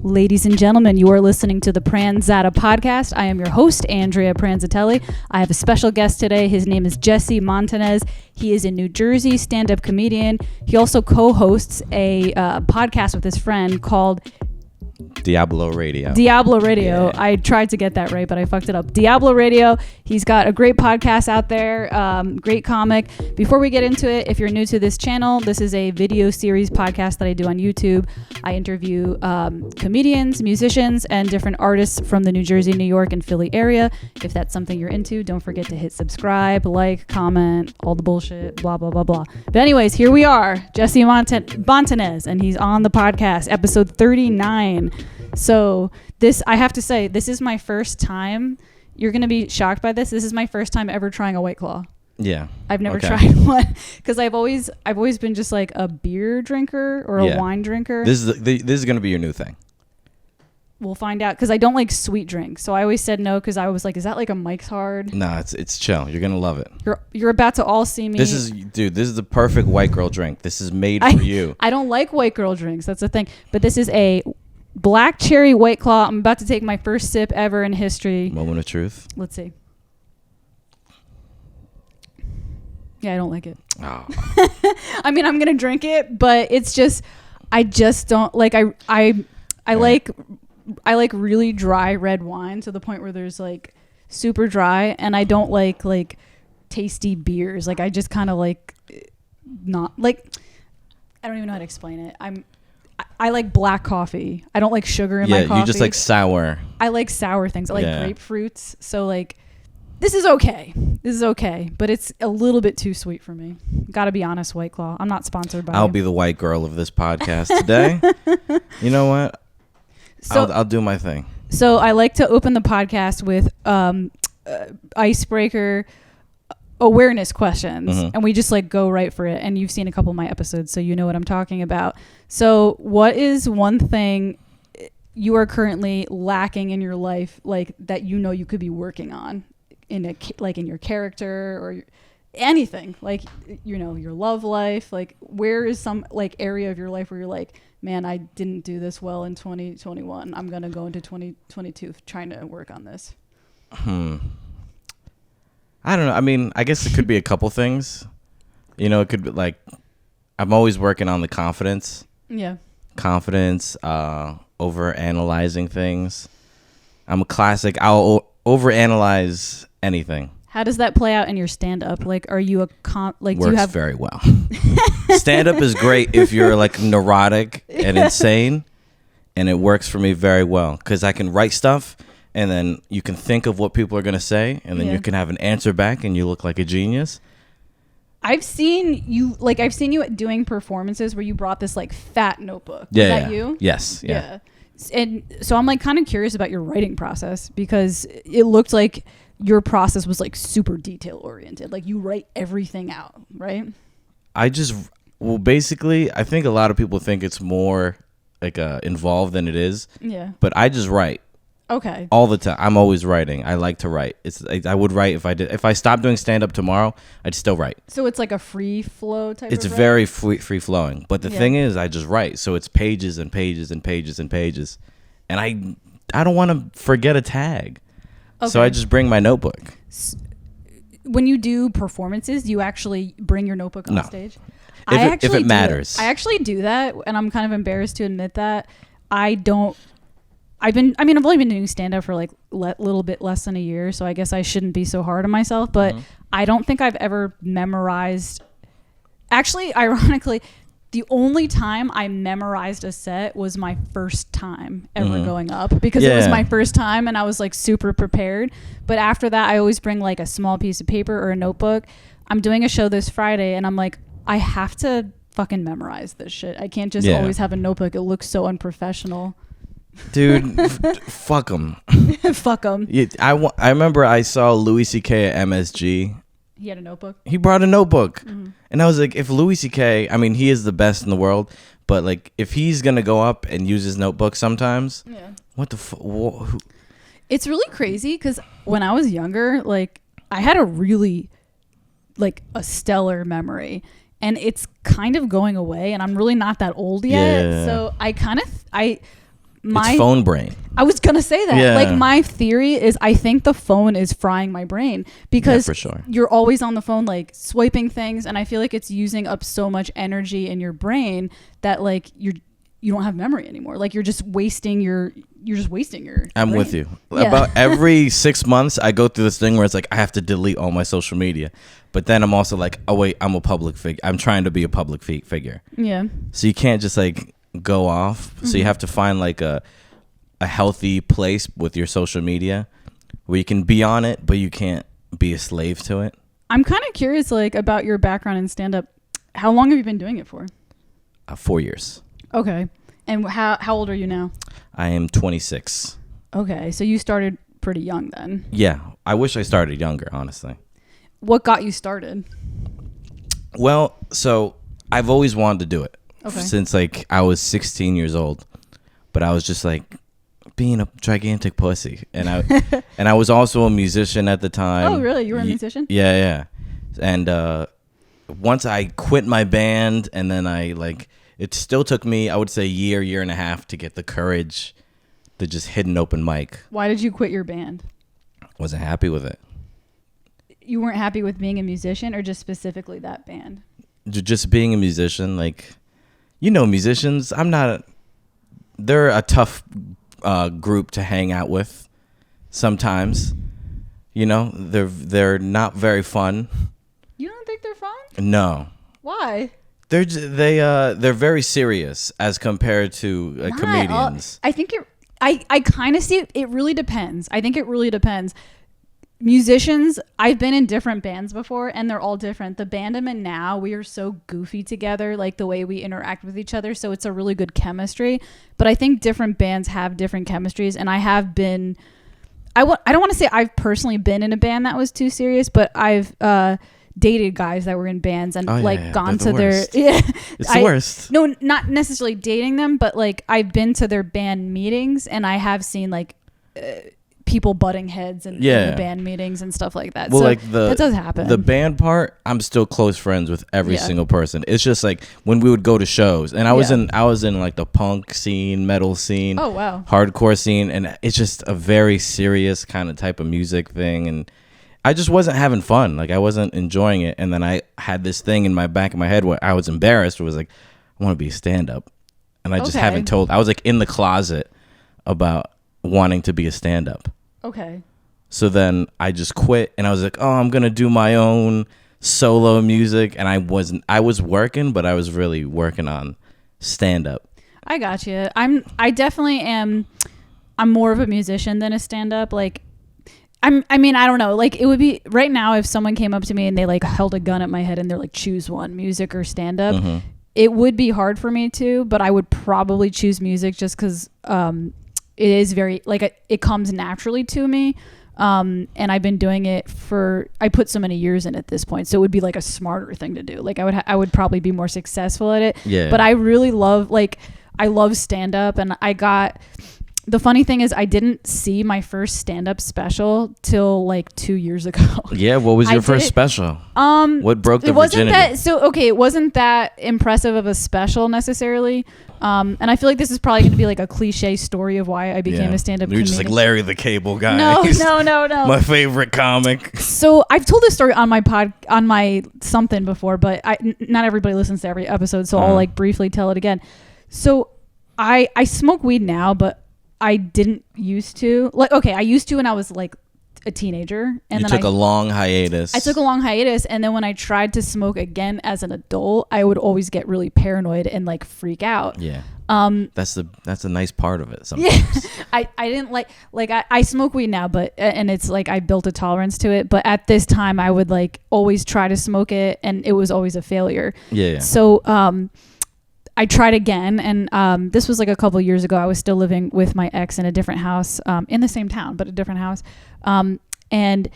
Ladies and gentlemen, you are listening to the Pranzata podcast. I am your host, Andrea Pranzatelli. I have a special guest today. His name is Jesse Montanez. He is a New Jersey stand-up comedian. He also co-hosts a podcast with his friend called Diablo Radio. Diablo Radio. Yeah. I tried to get that right, but I fucked it up. Diablo Radio. He's got a great podcast out there. Great comic. Before we get into it, if you're new to this channel, this is a video series podcast that I do on YouTube. I interview comedians, musicians, and different artists from the New Jersey, New York, and Philly area. If that's something you're into, don't forget to hit subscribe, like, comment, all the bullshit, blah, blah, blah, blah. But anyways, here we are, Jesse Montanez, and he's on the podcast, episode 39. So this, I have to say, this is my first time. You're going to be shocked by this. This is my first time ever trying a White Claw. Yeah. I've never tried one because I've always been just like a beer drinker or a wine drinker. This is going to be your new thing. We'll find out because I don't like sweet drinks. So I always said no because I was like, is that like a Mike's Hard? No, it's chill. You're going to love it. You're about to all see me. This is the perfect white girl drink. This is made for you. I don't like white girl drinks. That's the thing. But this is a black cherry White Claw. I'm about to take my first sip ever in history. Moment of truth. Let's see. Yeah, I don't like it. Oh. I mean, I'm gonna drink it, but it's just, I just don't like. I like really dry red wine to the point where there's like super dry, and I don't like tasty beers. Like I just kind of like not like. I don't even know how to explain it. I like black coffee. I don't like sugar in my coffee. Yeah, you just like sour. I like sour things. I like grapefruits. So like, this is okay. But it's a little bit too sweet for me. Gotta be honest, White Claw. I'm not sponsored by I'll you. be the white girl of this podcast today. You know what? So, I'll do my thing. So I like to open the podcast with icebreaker awareness questions, and we just like go right for it. And you've seen a couple of my episodes, so you know what I'm talking about. So what is one thing you are currently lacking in your life, like that you know you could be working on in your character or anything, like, you know, your love life? Like, where is some like area of your life where you're like, man, I didn't do this well in 2021. I'm gonna go into 2022 trying to work on this. I don't know. I mean, I guess it could be a couple things. You know, it could be like, I'm always working on the confidence. Yeah. Confidence, over analyzing things. I'm a classic. I'll overanalyze anything. How does that play out in your stand-up? Like, are you Works do you have very well. Stand-up is great if you're like neurotic and insane, and it works for me very well because I can write stuff. And then you can think of what people are going to say, and then you can have an answer back, and you look like a genius. I've seen you doing performances where you brought this like fat notebook. Yeah. Is that you? Yes. Yeah. And so I'm like kind of curious about your writing process because it looked like your process was like super detail oriented. Like you write everything out, right? Basically, I think a lot of people think it's more like involved than it is. Yeah. But I just write. Okay. All the time. I'm always writing. I like to write. I would write if I stopped doing stand up tomorrow, I'd still write. So it's like a free flow type It's of very free flowing. But the thing is, I just write. So it's pages and pages and pages and pages. And I don't want to forget a tag. Okay. So I just bring my notebook. When you do performances, do you actually bring your notebook on stage? If it matters. I actually do that, and I'm kind of embarrassed to admit that. I don't. I've only been doing stand-up for like a little bit less than a year, so I guess I shouldn't be so hard on myself, but I don't think I've ever memorized. Actually, ironically, the only time I memorized a set was my first time ever going up because it was my first time and I was like super prepared. But after that, I always bring like a small piece of paper or a notebook. I'm doing a show this Friday and I'm like, I have to fucking memorize this shit. I can't just always have a notebook. It looks so unprofessional. Dude, fuck them. Fuck them. Yeah, I remember I saw Louis C.K. at MSG. He had a notebook? He brought a notebook. And I was like, if Louis C.K., I mean, he is the best in the world, but like, if he's going to go up and use his notebook sometimes, what the fuck? It's really crazy because when I was younger, like, I had a really, like, a stellar memory. and it's kind of going away, and I'm really not that old yet. Yeah. So it's phone brain. I was gonna say that. Yeah. Like, my theory is I think the phone is frying my brain, because for sure. you're always on the phone, like swiping things, and I feel like it's using up so much energy in your brain that like you don't have memory anymore. Like, you're just wasting your I'm brain. with you. Yeah. About every 6 months I go through this thing where it's like I have to delete all my social media, but then I'm also like, oh wait, I'm a public figure. I'm trying to be a public figure. Yeah. So you can't just like go off. So you have to find like a healthy place with your social media where you can be on it, but you can't be a slave to it. I'm kind of curious, like, about your background in stand-up. How long have you been doing it for? 4 years. Okay. And how old are you now? I am 26. Okay. So you started pretty young then. Yeah. I wish I started younger, honestly. What got you started? Well, so I've always wanted to do it Okay. since like I was 16 years old, but I was just like being a gigantic pussy, and I was also a musician at the time. Oh, really? You were a musician? Yeah. And once I quit my band, and then it still took me, I would say, year and a half to get the courage to just hit an open mic. Why did you quit your band? Wasn't happy with it. You weren't happy with being a musician, or just specifically that band? Just being a musician, like, musicians, they're a tough group to hang out with sometimes. They're not very fun. You don't think they're fun? No. Why? They're very serious as compared to comedians. I think I kind of see it. It really depends. I think it really depends. Musicians, I've been in different bands before, and they're all different. The band I'm in now, we are so goofy together, like the way we interact with each other, so it's a really good chemistry. But I think different bands have different chemistries, and I have been, I don't want to say I've personally been in a band that was too serious, but I've dated guys that were in bands and gone to their it's the worst. No, not necessarily dating them, but like I've been to their band meetings, and I have seen like people butting heads in the band meetings and stuff like that. Well, so like that does happen. The band part, I'm still close friends with every single person. It's just like when we would go to shows, and I was in like the punk scene, metal scene, oh wow, hardcore scene, and it's just a very serious kind of type of music thing, and I just wasn't having fun. Like, I wasn't enjoying it. And then I had this thing in my back of my head where I was embarrassed. It was like, I want to be a stand-up. And I just haven't told. I was like in the closet about wanting to be a stand-up. Okay. So then I just quit, and I was like, oh, I'm going to do my own solo music. And I was working, but I was really working on stand-up. I got you. I definitely am. I'm more of a musician than a stand-up. Like, I mean, I don't know. Like, it would be right now if someone came up to me and they like held a gun at my head and they're like, choose one, music or stand up. Mm-hmm. It would be hard for me to, but I would probably choose music just because it is very like it comes naturally to me. And I've been doing it I put so many years in at this point. So it would be like a smarter thing to do. Like I would probably be more successful at it. Yeah. But I really love I love stand up, and the funny thing is I didn't see my first stand-up special till like 2 years ago. Yeah, what was your first special? What broke the virginity? It wasn't that impressive of a special necessarily. And I feel like this is probably going to be like a cliche story of why I became a stand-up comedian. You're just like Larry the Cable Guy. No. My favorite comic. So I've told this story on my something before, but not everybody listens to every episode, so I'll like briefly tell it again. So I smoke weed now, but I didn't used to. I used to when I was like a teenager, and you took a long hiatus. I took a long hiatus, and then when I tried to smoke again as an adult, I would always get really paranoid and like freak out. Yeah. That's a nice part of it sometimes. Yeah. I didn't I smoke weed now, but and it's like I built a tolerance to it, but at this time I would like always try to smoke it, and it was always a failure. Yeah. So I tried again, and this was like a couple of years ago. I was still living with my ex in a different house, in the same town, but a different house. And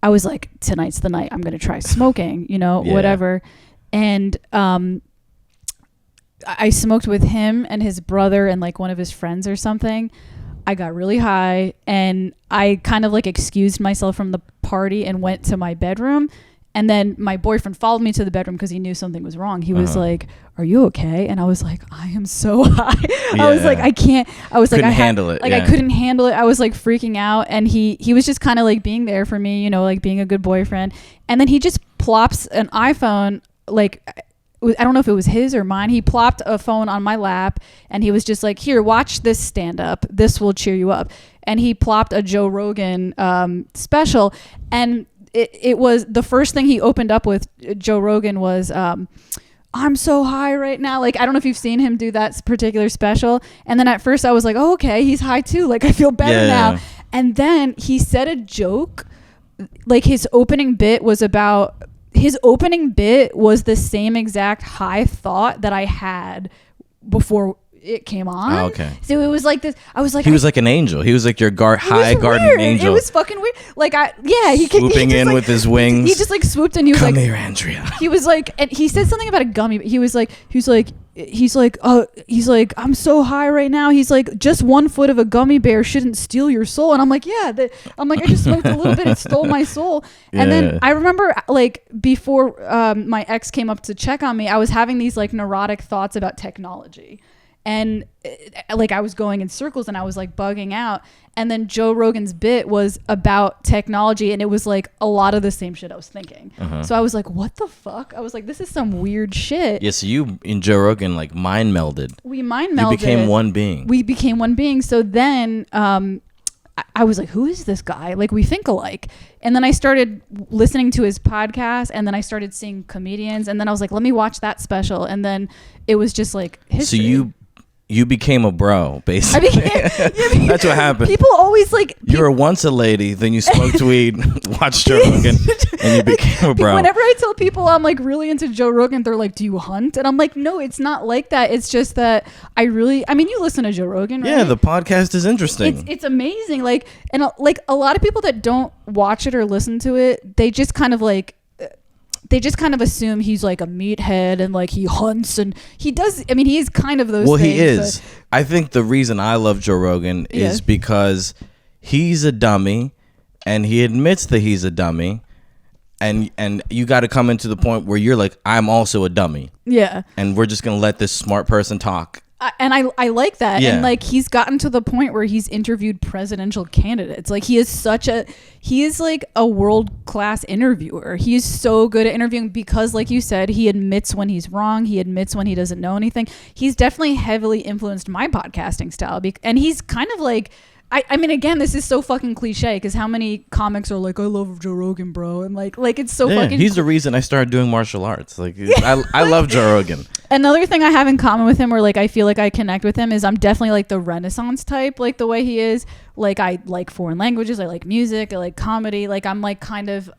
I was like, tonight's the night. I'm going to try smoking, whatever. And I smoked with him and his brother and like one of his friends or something. I got really high, and I kind of like excused myself from the party and went to my bedroom. And then my boyfriend followed me to the bedroom because he knew something was wrong. He was like, "Are you okay?" And I was like, "I am so high." I was like, "I can't." I was like, "I handle it." Like I couldn't handle it. I was like freaking out. And he was just kind of like being there for me, you know, like being a good boyfriend. And then he just plops an iPhone, like I don't know if it was his or mine. He plopped a phone on my lap and he was just like, "Here, watch this stand up. This will cheer you up." And he plopped a Joe Rogan special, and it was the first thing he opened up with. Joe Rogan was "I'm so high right now." Like, I don't know if you've seen him do that particular special. And then at first I was like, "Oh, okay, he's high too. Like, I feel better now." And then he said a joke. Like, his opening bit was the same exact high thought that I had before it came on. Oh, okay. So it was like this. I was like, he was like an angel. He was like your high guardian angel. It was fucking weird. Like, he swooping in like, with his wings. He just like swooped and he was "Come like, here, Andrea." He was like, and he said something about a gummy. He was like, "I'm so high right now." He's like, "Just 1 foot of a gummy bear shouldn't steal your soul." And I'm like, "Yeah." I just smoked a little bit. It stole my soul. And then I remember, like, before my ex came up to check on me, I was having these like neurotic thoughts about technology. And like I was going in circles and I was like bugging out. And then Joe Rogan's bit was about technology, and it was like a lot of the same shit I was thinking. So I was like, what the fuck? I was like, this is some weird shit. Yeah, so you and Joe Rogan like mind melded. We mind melded. You became one being. We became one being. So then I was like, who is this guy? Like, we think alike. And then I started listening to his podcast, and then I started seeing comedians, and then I was like, let me watch that special. And then it was just like history. So you became a bro, basically. That's what happened. People always like... You were once a lady, then you smoked weed, watched Joe Rogan, and you became a bro. Whenever I tell people I'm like really into Joe Rogan, they're like, "Do you hunt?" And I'm like, no, it's not like that. It's just that I mean, you listen to Joe Rogan, right? Yeah, the podcast is interesting. It's amazing. Like, and like a lot of people that don't watch it or listen to it, they just kind of assume he's like a meathead and like he hunts, and he does. I mean, he is kind of those things. He is. But I think the reason I love Joe Rogan is because he's a dummy, and he admits that he's a dummy, and you got to come into the point where you're like, I'm also a dummy. Yeah. And we're just going to let this smart person talk. And I like that. Yeah. And like, he's gotten to the point where he's interviewed presidential candidates. Like, he is like a world-class interviewer. He is so good at interviewing because, like you said, he admits when he's wrong. He admits when he doesn't know anything. He's definitely heavily influenced my podcasting style. And he's kind of like, I mean, again, this is so fucking cliche because how many comics are like, "I love Joe Rogan, bro," and like it's so fucking. He's the reason I started doing martial arts. Like, I love Joe Rogan. Another thing I have in common with him, or like I feel like I connect with him, is I'm definitely like the Renaissance type, like the way he is. Like, I like foreign languages, I like music, I like comedy. Like, I'm like kind of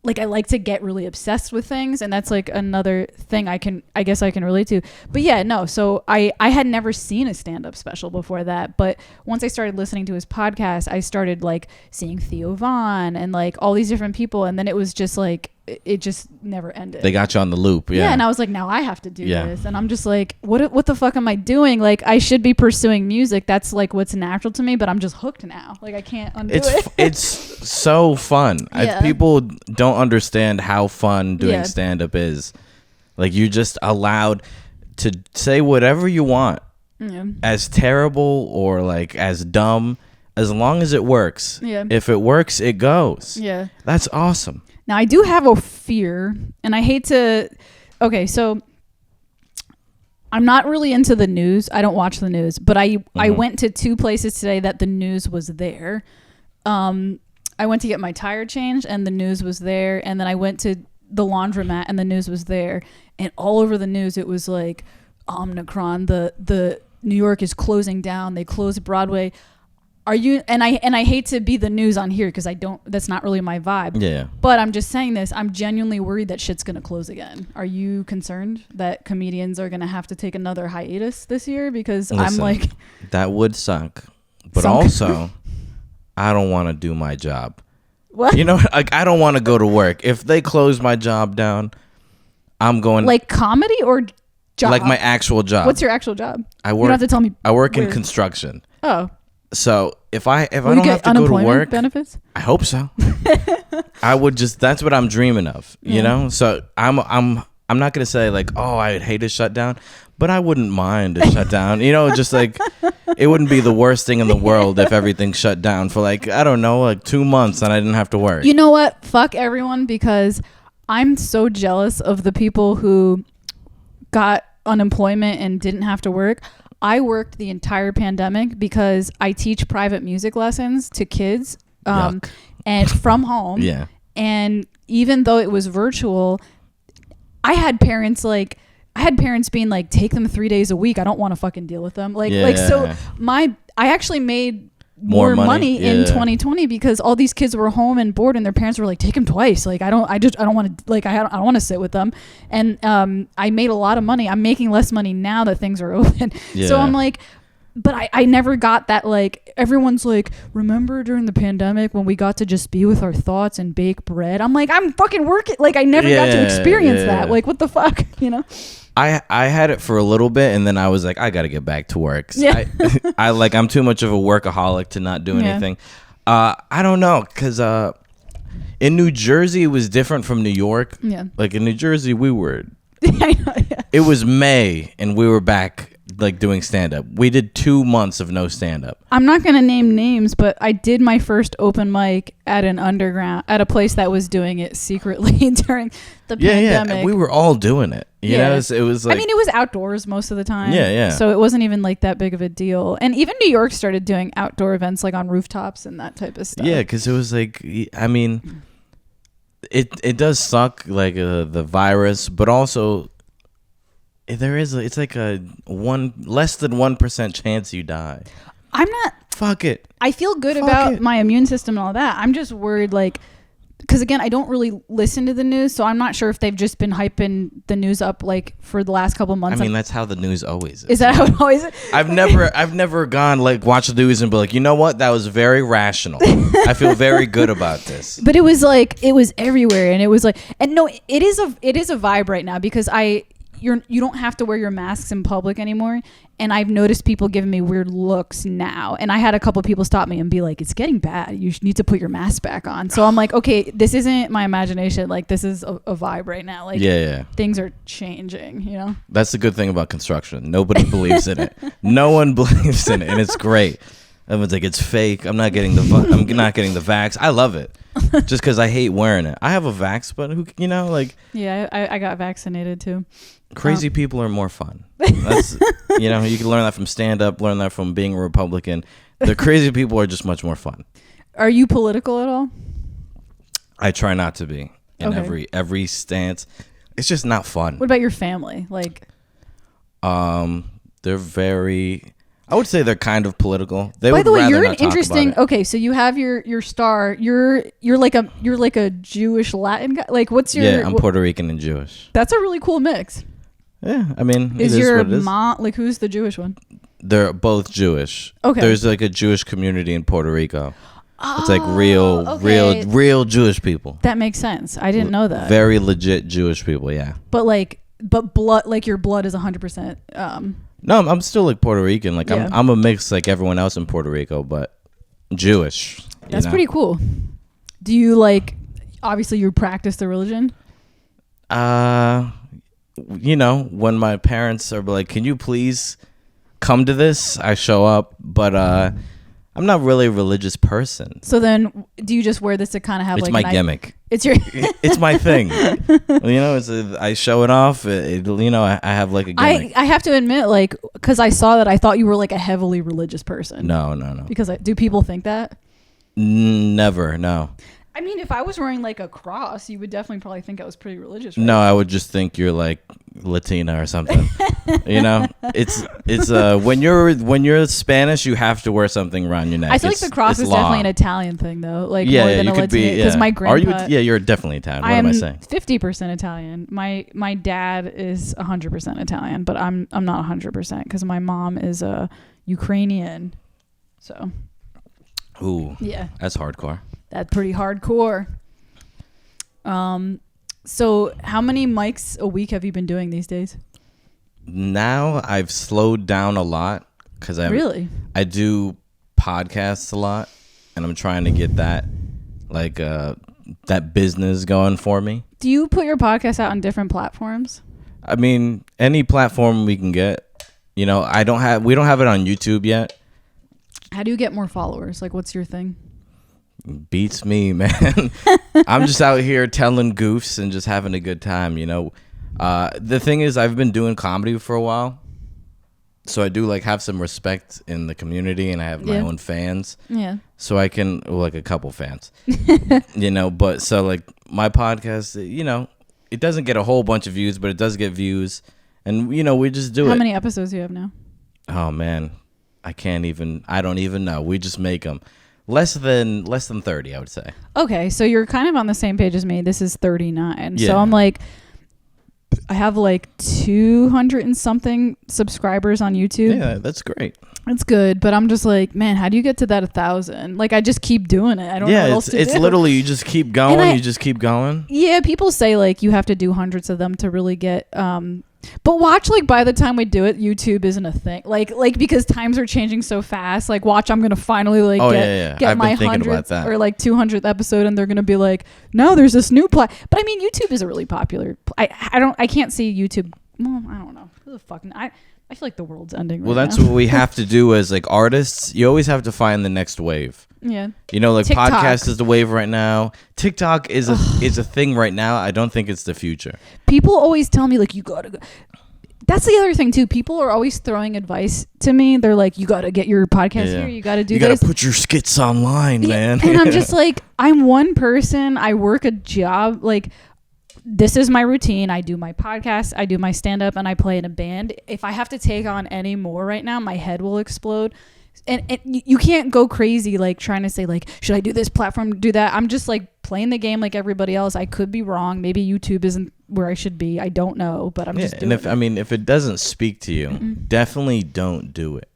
like, I like to get really obsessed with things, and that's like another thing I guess I can relate to. But yeah, no, so I had never seen a stand-up special before that, but once I started listening to his podcast, I started like seeing Theo Von and like all these different people, and then it was just like, it just never ended. They got you on the loop. Yeah, and I was like, now I have to do this, and I'm just like, what the fuck am I doing? Like, I should be pursuing music. That's like what's natural to me, but I'm just hooked now. Like, I can't undo it. It's so fun. People don't understand how fun doing stand-up is. Like, you're just allowed to say whatever you want, as terrible or like as dumb, as long as it works. If it works, it goes. That's awesome. Now, I do have a fear, and I hate to... Okay, so I'm not really into the news. I don't watch the news, but I went to 2 places today that the news was there. I went to get my tire changed, and the news was there. And then I went to the laundromat, and the news was there. And all over the news, it was like, Omicron, the New York is closing down. They closed Broadway. Are you, and I hate to be the news on here because that's not really my vibe. Yeah. But I'm just saying this, I'm genuinely worried that shit's going to close again. Are you concerned that comedians are going to have to take another hiatus this year? Because I'm like... That would suck. But also, I don't want to do my job. What? You know, like, I don't want to go to work. If they close my job down, I'm going... Like comedy or job? Like my actual job. What's your actual job? You don't have to tell me. I work in construction. Oh. So if I don't have to go to work, benefits? I hope so. I would that's what I'm dreaming of, you know? So I'm not going to say like, oh, I'd hate a shutdown, but I wouldn't mind a shutdown. You know, just like it wouldn't be the worst thing in the world if everything shut down for like, I don't know, like 2 months and I didn't have to work. You know what? Fuck everyone, because I'm so jealous of the people who got unemployment and didn't have to work. I worked the entire pandemic because I teach private music lessons to kids and from home. Yeah. And even though it was virtual, I had parents being like, take them 3 days a week. I don't want to fucking deal with them. So I actually made more money in 2020 because all these kids were home and bored and their parents were like, take them twice. Like, I don't want to, like, I don't want to sit with them. And I made a lot of money. I'm making less money now that things are open. Yeah. So I'm like, but I never got that, like, everyone's like, remember during the pandemic when we got to just be with our thoughts and bake bread? I'm like, I'm fucking working. Like, I never got to experience that. Like, what the fuck, you know? I had it for a little bit and then I was like, I got to get back to work. Yeah. I'm too much of a workaholic to not do anything. I don't know, because in New Jersey, it was different from New York. Yeah. Like in New Jersey, we were, I know, yeah. It was May and we were back like doing stand-up. We did 2 months of no stand-up. I'm not going to name names, but I did my first open mic at a place that was doing it secretly during the pandemic. Yeah, we were all doing it. You know, it was like, I mean, it was outdoors most of the time. Yeah. So it wasn't even like that big of a deal. And even New York started doing outdoor events like on rooftops and that type of stuff. Yeah, because it was like, I mean, it does suck, like the virus, but also it's like a less than 1% chance you die. I'm not. Fuck it. I feel good about my immune system and all that. I'm just worried, like, because again, I don't really listen to the news, so I'm not sure if they've just been hyping the news up like for the last couple of months. I mean, that's how the news always is. Is that how it always is? I've never gone like watch the news and be like, you know what, that was very rational. I feel very good about this. But it was like, it was everywhere, and it was like, and no, it is a vibe right now because you don't have to wear your masks in public anymore. And I've noticed people giving me weird looks now. And I had a couple of people stop me and be like, it's getting bad. You need to put your mask back on. So I'm like, okay, this isn't my imagination. Like, this is a vibe right now. Like, things are changing, you know? That's the good thing about construction. Nobody believes in it. No one believes in it. And it's great. Everyone's like, it's fake. I'm not getting the vax. I love it. Just because I hate wearing it. I have a vax, but who, you know, like. Yeah, I got vaccinated too. Crazy people are more fun. That's, you know, you can learn that from stand-up, learn that from being a Republican. The crazy people are just much more fun. Are you political at all? I try not to be in every stance. It's just not fun. What about your family? Like, they're very. I would say they're kind of political. By the way, you're an interesting. Okay, so you have your star. You're like a Jewish Latin guy. Like, what's your? Yeah, I'm Puerto Rican and Jewish. That's a really cool mix. Yeah, I mean, is your mom like, who's the Jewish one? They're both Jewish. Okay. There's like a Jewish community in Puerto Rico. It's like real Jewish people. That makes sense. I didn't know that. Very legit Jewish people, yeah. But blood, like your blood is 100%. No, I'm still like Puerto Rican. Like I'm a mix like everyone else in Puerto Rico, but Jewish. That's pretty cool. Do you like? Obviously, you practice the religion. You know, when my parents are like, "Can you please come to this?" I show up, but I'm not really a religious person. So then, do you just wear this to kind of have it's my gimmick? It's your. It's my thing. You know, I show it off. You know, I have like a gimmick. I have to admit, like, because I saw that, I thought you were like a heavily religious person. No. Because do people think that? Never. No. I mean, if I was wearing like a cross, you would definitely probably think I was pretty religious, right? No, I would just think you're like Latina or something. You know, it's when you're Spanish, you have to wear something around your neck. I feel like the cross is definitely an Italian thing, though. Like, more than a Latina, because my grandpa. Are you? Yeah, you're definitely Italian. What am I saying? 50% Italian. My dad is 100% Italian, but I'm not 100% because my mom is a Ukrainian. So. Ooh. Yeah. That's hardcore. That's pretty hardcore. So how many mics a week have you been doing these days? Now I've slowed down a lot because I really? I do podcasts a lot, and I'm trying to get that like that business going for me. Do you put your podcast out on different platforms? I mean, any platform we can get. You know, we don't have it on YouTube yet. How do you get more followers? Like, what's your thing? Beats me, man. I'm just out here telling goofs and just having a good time, you know. The thing is, I've been doing comedy for a while, so I do like have some respect in the community, and I have my own fans. Yeah. So I can like a couple fans, you know. But so like my podcast, you know, it doesn't get a whole bunch of views, but it does get views, and you know we just do it. How many episodes do you have now? Oh man, I don't even know. We just make them. Less than 30, I would say. Okay, so you're kind of on the same page as me. This is 39. Yeah. So I'm like, I have like 200 and something subscribers on YouTube. Yeah, that's great. It's good, but I'm just like, man, how do you get to that 1,000? Like, I just keep doing it. I don't know what else to do. It's literally you just keep going. You just keep going. Yeah, people say like you have to do hundreds of them to really get. But watch, like by the time we do it, YouTube isn't a thing. Like because times are changing so fast. Like watch, I'm gonna finally like get my 100th or like 200th episode, and they're gonna be like, no, there's this new But I mean, YouTube is a really popular. I can't see YouTube. Well, I don't know. Who the fuck? I feel like the world's ending. Well, that's what we have to do as like artists. You always have to find the next wave. Yeah. You know, like TikTok. Podcast is the wave right now. TikTok is a thing right now. I don't think it's the future. People always tell me like you gotta go. That's the other thing too. People are always throwing advice to me. They're like, you gotta get your podcast here. You gotta do this. You gotta put your skits online, man. And I'm just like, I'm one person. I work a job. Like, this is my routine. I do my podcast, I do my stand-up, and I play in a band. If I have to take on any more right now, my head will explode. And you can't go crazy like trying to say like, should I do this platform, do that? I'm just like playing the game like everybody else. I could be wrong. Maybe YouTube isn't where I should be. I don't know, but I'm just doing it. And if it doesn't speak to you, definitely don't do it.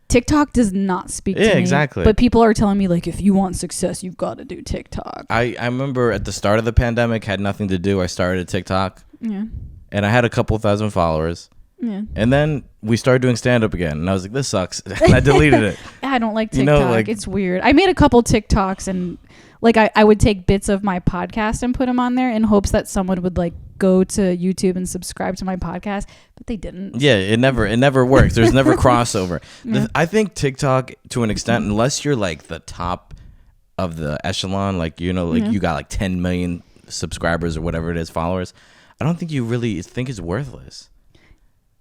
TikTok does not speak to me. Yeah, exactly. But people are telling me like, if you want success, you've got to do TikTok. I remember at the start of the pandemic, had nothing to do. I started a TikTok. Yeah. And I had a couple thousand followers. Yeah. And then we started doing stand-up again, and I was like, this sucks. And I deleted it. I don't like TikTok. You know, like, it's weird. I made a couple TikToks, and like I would take bits of my podcast and put them on there in hopes that someone would like go to YouTube and subscribe to my podcast, but they didn't. Yeah, it never works. There's never crossover. Yeah. I think TikTok, to an extent, unless you're like the top of the echelon, like, you know, like you got like 10 million subscribers or whatever it is, followers, I don't think you really think it's worthless.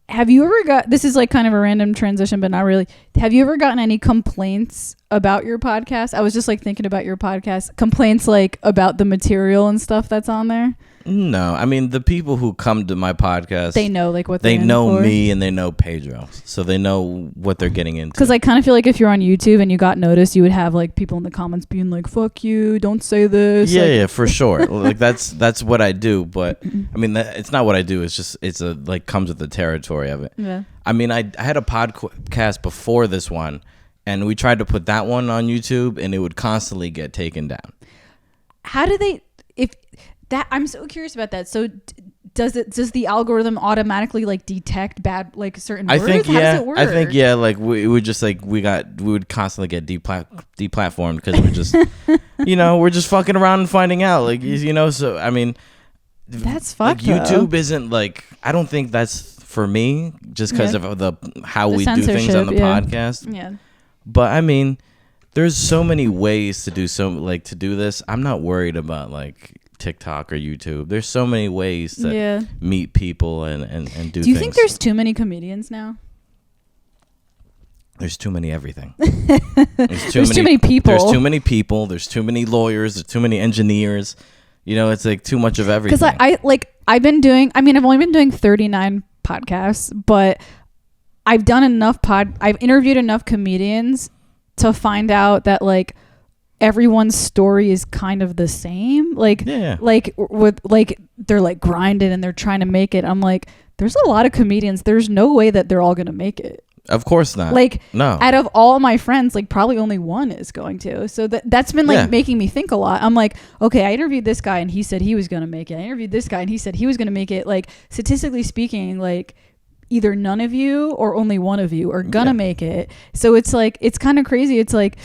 Have you ever this is like kind of a random transition, but not really. Have you ever gotten any complaints about your podcast? I was just like thinking about your podcast. Complaints like about the material and stuff that's on there? No, I mean, the people who come to my podcast, they know like what they know me, and they know Pedro, so they know what they're getting into. Because I kind of feel like if you're on YouTube and you got noticed, you would have like people in the comments being like, "Fuck you, don't say this." Yeah, yeah, for sure. Like that's what I do. But I mean, it's not what I do. It's just like comes with the territory of it. Yeah. I mean, I had a podcast before this one, and we tried to put that one on YouTube, and it would constantly get taken down. How do they? I'm so curious about that. So does the algorithm automatically like detect bad like certain words? How does it work? I think like we would just like we would constantly get deplatformed because we're just you know, we're just fucking around and finding out, like, you know. So I mean, that's fucked. Like, YouTube isn't like, I don't think that's for me just because of how we do things on the podcast. Yeah. But I mean, there's so many ways to do this. I'm not worried about like TikTok or YouTube. There's so many ways to meet people and do things. Do you think there's too many comedians now? There's too many everything. There's too many people. There's too many people. There's too many lawyers. There's too many engineers. You know, it's like too much of everything. Because I've only been doing 39 podcasts, but I've done enough I've interviewed enough comedians to find out that like everyone's story is kind of the same. Like, with like they're like grinding and they're trying to make it. I'm like, there's a lot of comedians. There's no way that they're all gonna make it. Of course not. Like, no. Out of all my friends, like probably only one is going to. So that's been like making me think a lot. I'm like, okay, I interviewed this guy and he said he was gonna make it. I interviewed this guy and he said he was gonna make it. Like, statistically speaking, like, either none of you or only one of you are gonna make it. So it's like, it's kind of crazy. It's like,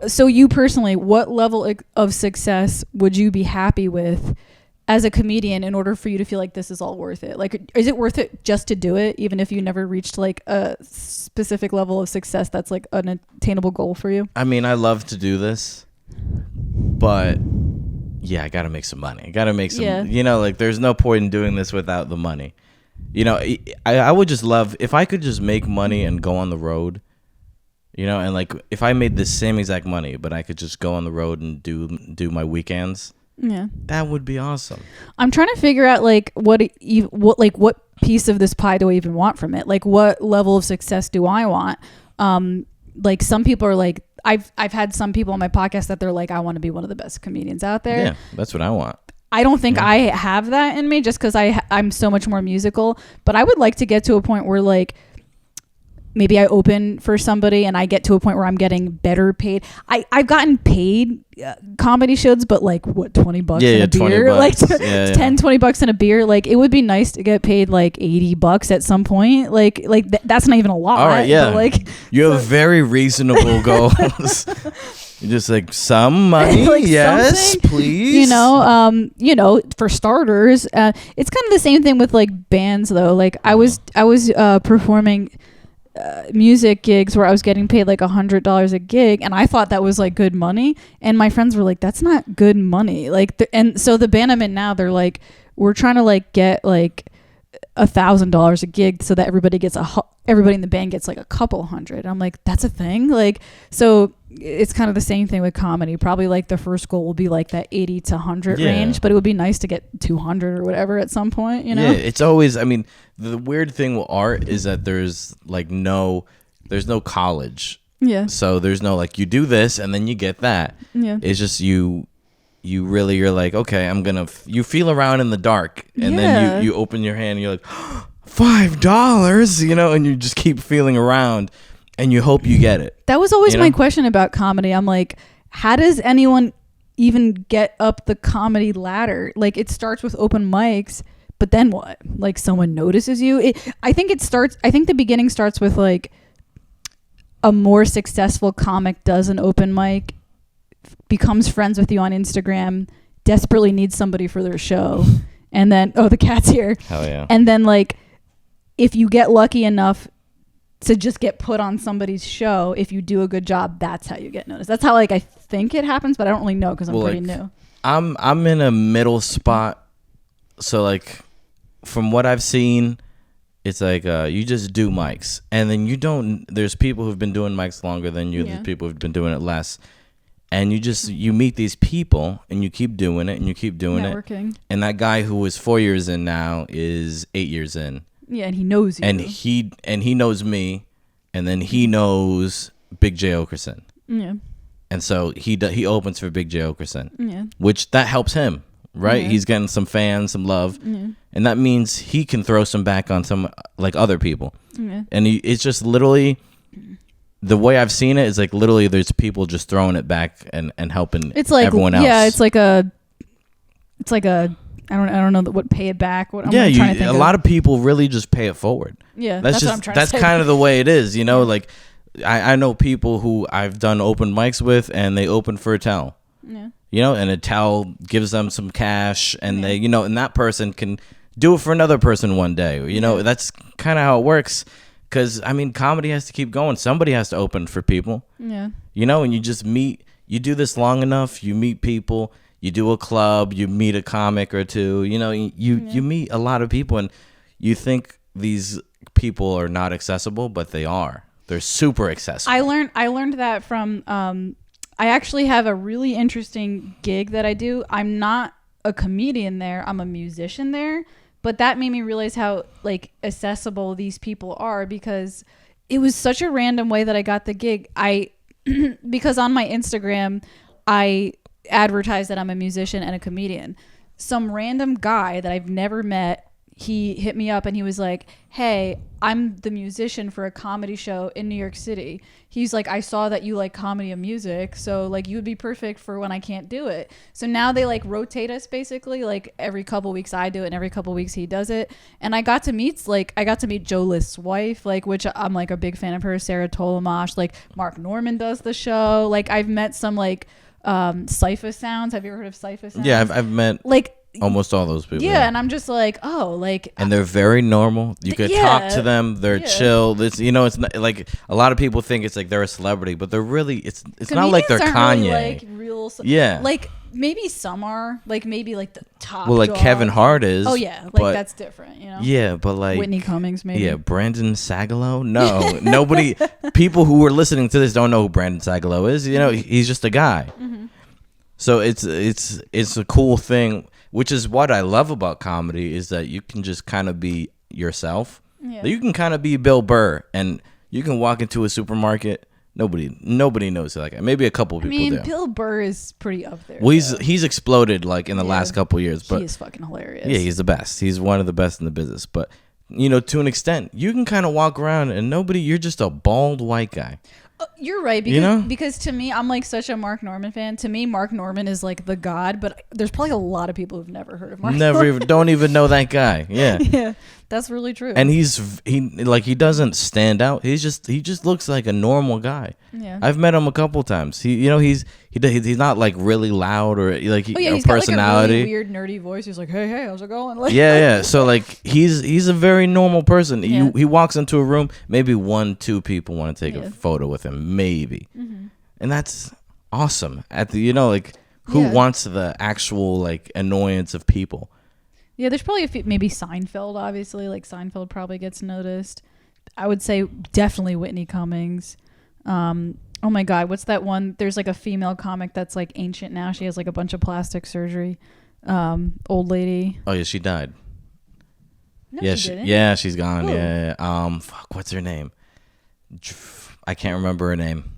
so you personally, what level of success would you be happy with as a comedian in order for you to feel like this is all worth it? Like, is it worth it just to do it, even if you never reached like a specific level of success that's like an attainable goal for you? I mean, I love to do this, but yeah, I got to make some money. I got to make some, you know, like there's no point in doing this without the money. You know, I would just love if I could just make money and go on the road, you know, and like if I made the same exact money, but I could just go on the road and do my weekends. Yeah, that would be awesome. I'm trying to figure out like what piece of this pie do I even want from it? Like, what level of success do I want? Like, some people are like, I've had some people on my podcast that they're like, I want to be one of the best comedians out there. Yeah, that's what I want. I don't think I have that in me just because I'm so much more musical. But I would like to get to a point where like, maybe I open for somebody and I get to a point where I'm getting better paid. I've gotten paid comedy shows, but like what, $20 in a beer? Like $10-$20 in a beer. Like, it would be nice to get paid like $80 at some point. Like that's not even a lot. All right, yeah. But like, you have very reasonable goals. You're just like, some money, like, yes, please. You know, for starters, it's kind of the same thing with like bands though. Like I was performing music gigs where I was getting paid like $100 a gig, and I thought that was like good money, and my friends were like, that's not good money. Like, and so the band I'm in now, they're like, we're trying to like get like $1,000 a gig so that everybody in the band gets like a couple hundred. I'm like, that's a thing. Like, so it's kind of the same thing with comedy. Probably like the first goal will be like that 80 to 100 range, but it would be nice to get 200 or whatever at some point, you know? Yeah, it's always, I mean, the weird thing with art is that there's no college. Yeah. So there's no like, you do this and then you get that. Yeah. It's just you're like, okay, you feel around in the dark, and then you open your hand and you're like, $5, you know, and you just keep feeling around and you hope you get it. That was always my question about comedy. I'm like, how does anyone even get up the comedy ladder? Like, it starts with open mics, but then what? Like, someone notices you? I think the beginning starts with like a more successful comic does an open mic, becomes friends with you on Instagram, desperately needs somebody for their show, and then the cat's here. Hell yeah. And then like, if you get lucky enough to just get put on somebody's show, if you do a good job, that's how you get noticed. That's how like I think it happens, but I don't really know because I'm pretty new. I'm in a middle spot, so like from what I've seen, it's like you just do mics, and then there's people who've been doing mics longer than you. There's people who've been doing it less. And you meet these people and you keep doing it and you keep doing Networking. It. And that guy who was 4 years in now is 8 years in. Yeah, and he knows you. And he knows me, and then he knows Big J Okerson. Yeah. And so he opens for Big J Okerson. Yeah. Which that helps him, right? Yeah. He's getting some fans, some love. Yeah. And that means he can throw some back on some like other people. Yeah. And it's just literally, the way I've seen it is like literally there's people just throwing it back and helping everyone else. Yeah, it's like a I don't know what pay it back. What a lot of people really just pay it forward. Yeah, that's what I'm trying to say. That's kind of the way it is, you know. Like I know people who I've done open mics with, and they open for Attell. Yeah. You know, and Attell gives them some cash, and they, you know, and that person can do it for another person one day. You know, that's kind of how it works. Because, I mean, comedy has to keep going. Somebody has to open for people. Yeah. You know, and you just you do this long enough, you meet people, you do a club, you meet a comic or two, you know, you meet a lot of people, and you think these people are not accessible, but they are. They're super accessible. I learned that from, I actually have a really interesting gig that I do. I'm not a comedian there. I'm a musician there. But that made me realize how like accessible these people are, because it was such a random way that I got the gig. Because on my Instagram, I advertise that I'm a musician and a comedian. Some random guy that I've never met, he hit me up and he was like, hey, I'm the musician for a comedy show in New York City. He's like, I saw that you like comedy and music, so like you would be perfect for when I can't do it. So now they like rotate us basically, like every couple weeks I do it and every couple weeks he does it. And I got to meet Joe List's wife, like, which I'm like a big fan of her, Sarah Tolomash. Like Mark Norman does the show. Like I've met some like Cypher Sounds. Have you ever heard of Cypher Sounds? Yeah, I've met like almost all those people. Yeah, and I'm just like, oh, like, and they're very normal. You could talk to them. They're chill. It's, you know, it's not like a lot of people think it's like they're a celebrity, but they're really. It's not like they're Kanye. Really like real. Like maybe some are. Like maybe like the top. Well, like dog. Kevin Hart is. Oh yeah, like that's different. You know. Yeah, but like Whitney Cummings, maybe. Yeah, Brandon Sagalow. No, nobody. People who are listening to this don't know who Brandon Sagalow is. You know, he's just a guy. Mm-hmm. So it's a cool thing. Which is what I love about comedy is that you can just kind of be yourself. Yeah. You can kind of be Bill Burr, and you can walk into a supermarket. Nobody knows it. Like maybe a couple people. I mean, Bill Burr is pretty up there. Well, he's exploded like in the last couple years. But he is fucking hilarious. Yeah, he's the best. He's one of the best in the business. But you know, to an extent, you can kind of walk around and you're just a bald white guy. You're right, because to me, I'm like such a Mark Norman fan. To me, Mark Norman is like the god, but there's probably a lot of people who've never heard of Mark Norman. Don't even know that guy. Yeah. Yeah, that's really true. And he doesn't stand out. He just looks like a normal guy. Yeah. I've met him a couple times. He's not like really loud or like he's personality. Got like a really weird nerdy voice. He's like, hey, how's it going? Like, yeah. So like he's a very normal person. Yeah. He walks into a room, maybe 1-2 people want to take a photo with him, maybe, and that's awesome. Who wants the actual like annoyance of people? Yeah, there's probably maybe Seinfeld. Obviously, like Seinfeld probably gets noticed. I would say definitely Whitney Cummings. Oh my God, what's that one? There's like a female comic that's like ancient now. She has like a bunch of plastic surgery. Old lady. Oh yeah, she died. No, yeah, she didn't. Yeah, she's gone. Ooh. Yeah. Fuck, what's her name? I can't remember her name.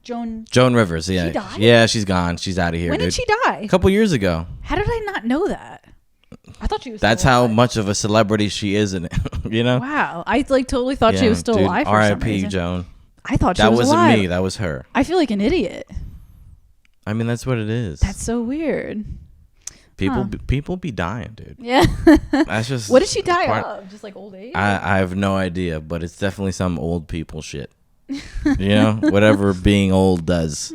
Joan Rivers. Yeah. She died? Yeah, she's gone. She's out of here. When did she die? A couple years ago. How did I not know that? I thought she was. That's how much of a celebrity she is in it. You know. Wow, I like totally thought she was still alive. R.I.P. Joan. I thought she was alive. That wasn't me. That was her. I feel like an idiot. I mean, that's what it is. That's so weird. People be dying, dude. Yeah. That's just. What did she die of? Just like old age? I have no idea, but it's definitely some old people shit. You know, whatever being old does.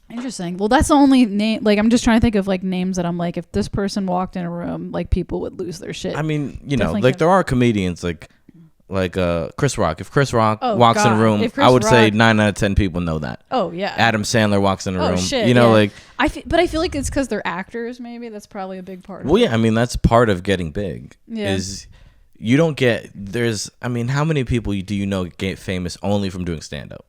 Interesting. Well, that's the only name. Like, I'm just trying to think of like names that I'm like, if this person walked in a room, like people would lose their shit. I mean, you know, like there are comedians like Chris Rock. If Chris Rock walks in a room, I would say 9 out of 10 people know that. Oh yeah. Adam Sandler walks in a room. Shit, you know, like but I feel like it's because they're actors. Maybe that's probably a big part. Well, yeah. I mean, that's part of getting big. Yeah. Is you don't get I mean, how many people do you know get famous only from doing stand up?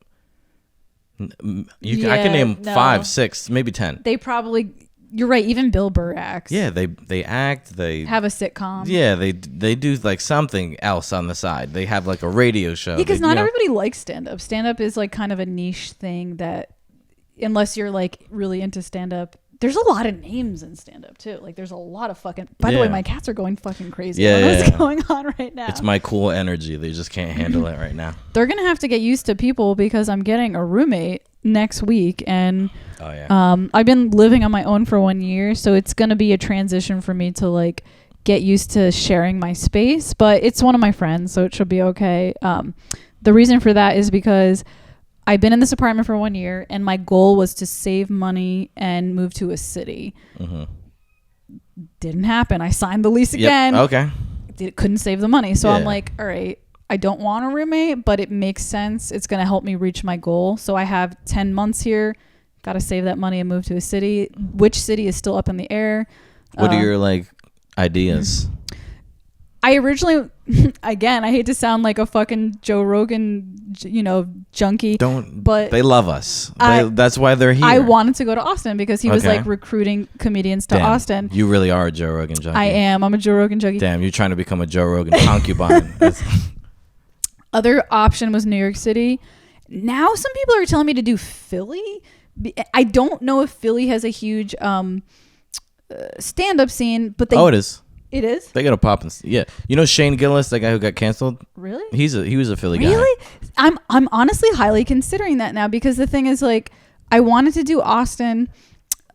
I can name 5, 6, maybe 10. They probably. You're right. Even Bill Burr acts. Yeah, they act. They have a sitcom. Yeah, they do like something else on the side. They have like a radio show. Yeah, because not everybody likes stand up. Stand up is like kind of a niche thing that, unless you're like really into stand up, there's a lot of names in stand up too. Like there's a lot of fucking. By the way, my cats are going fucking crazy. Yeah, what's going on right now? It's my cool energy. They just can't handle it right now. They're gonna have to get used to people because I'm getting a roommate next week, and I've been living on my own for 1 year, so it's gonna be a transition for me to like get used to sharing my space. But it's one of my friends, so it should be okay. The reason for that is because I've been in this apartment for 1 year, and my goal was to save money and move to a city. Didn't happen. I signed the lease again. Okay. Couldn't save the money, so I'm like, all right, I don't want a roommate, but it makes sense. It's going to help me reach my goal. So I have 10 months here. Got to save that money and move to a city. Which city is still up in the air. What are your like ideas? I originally, again, I hate to sound like a fucking Joe Rogan, junkie. But they love us. That's why they're here. I wanted to go to Austin because he was like recruiting comedians to Austin. You really are a Joe Rogan junkie. I am. I'm a Joe Rogan junkie. Damn, you're trying to become a Joe Rogan concubine. Other option was New York City. Now some people are telling me to do Philly. I don't know if Philly has a huge stand-up scene, but it is. It is? They got to pop. Yeah. You know Shane Gillis, that guy who got canceled? Really? He was a Philly guy. Really? I'm honestly highly considering that now, because the thing is, like, I wanted to do Austin,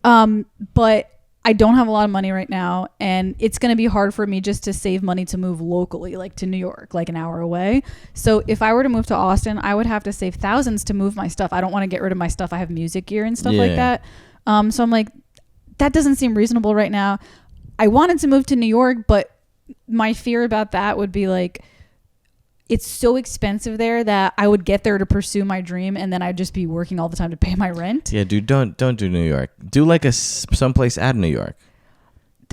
but I don't have a lot of money right now, and it's going to be hard for me just to save money to move locally, like to New York, like an hour away. So if I were to move to Austin, I would have to save thousands to move my stuff. I don't want to get rid of my stuff. I have music gear and stuff like that. So I'm like, that doesn't seem reasonable right now. I wanted to move to New York, but my fear about that would be like, it's so expensive there that I would get there to pursue my dream, and then I'd just be working all the time to pay my rent. Yeah, dude, don't do New York. Do like someplace at New York.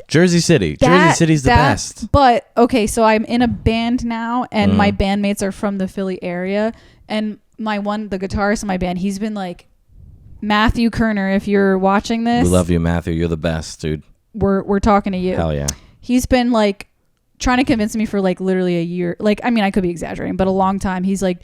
Jersey City. Jersey City's the best. But okay, so I'm in a band now, and my bandmates are from the Philly area, and the guitarist in my band, he's been like, Matthew Kerner, if you're watching this, we love you, Matthew. You're the best, dude. We're talking to you. Hell yeah. He's been like trying to convince me for like literally a year. Like, I mean, I could be exaggerating, but a long time. He's like,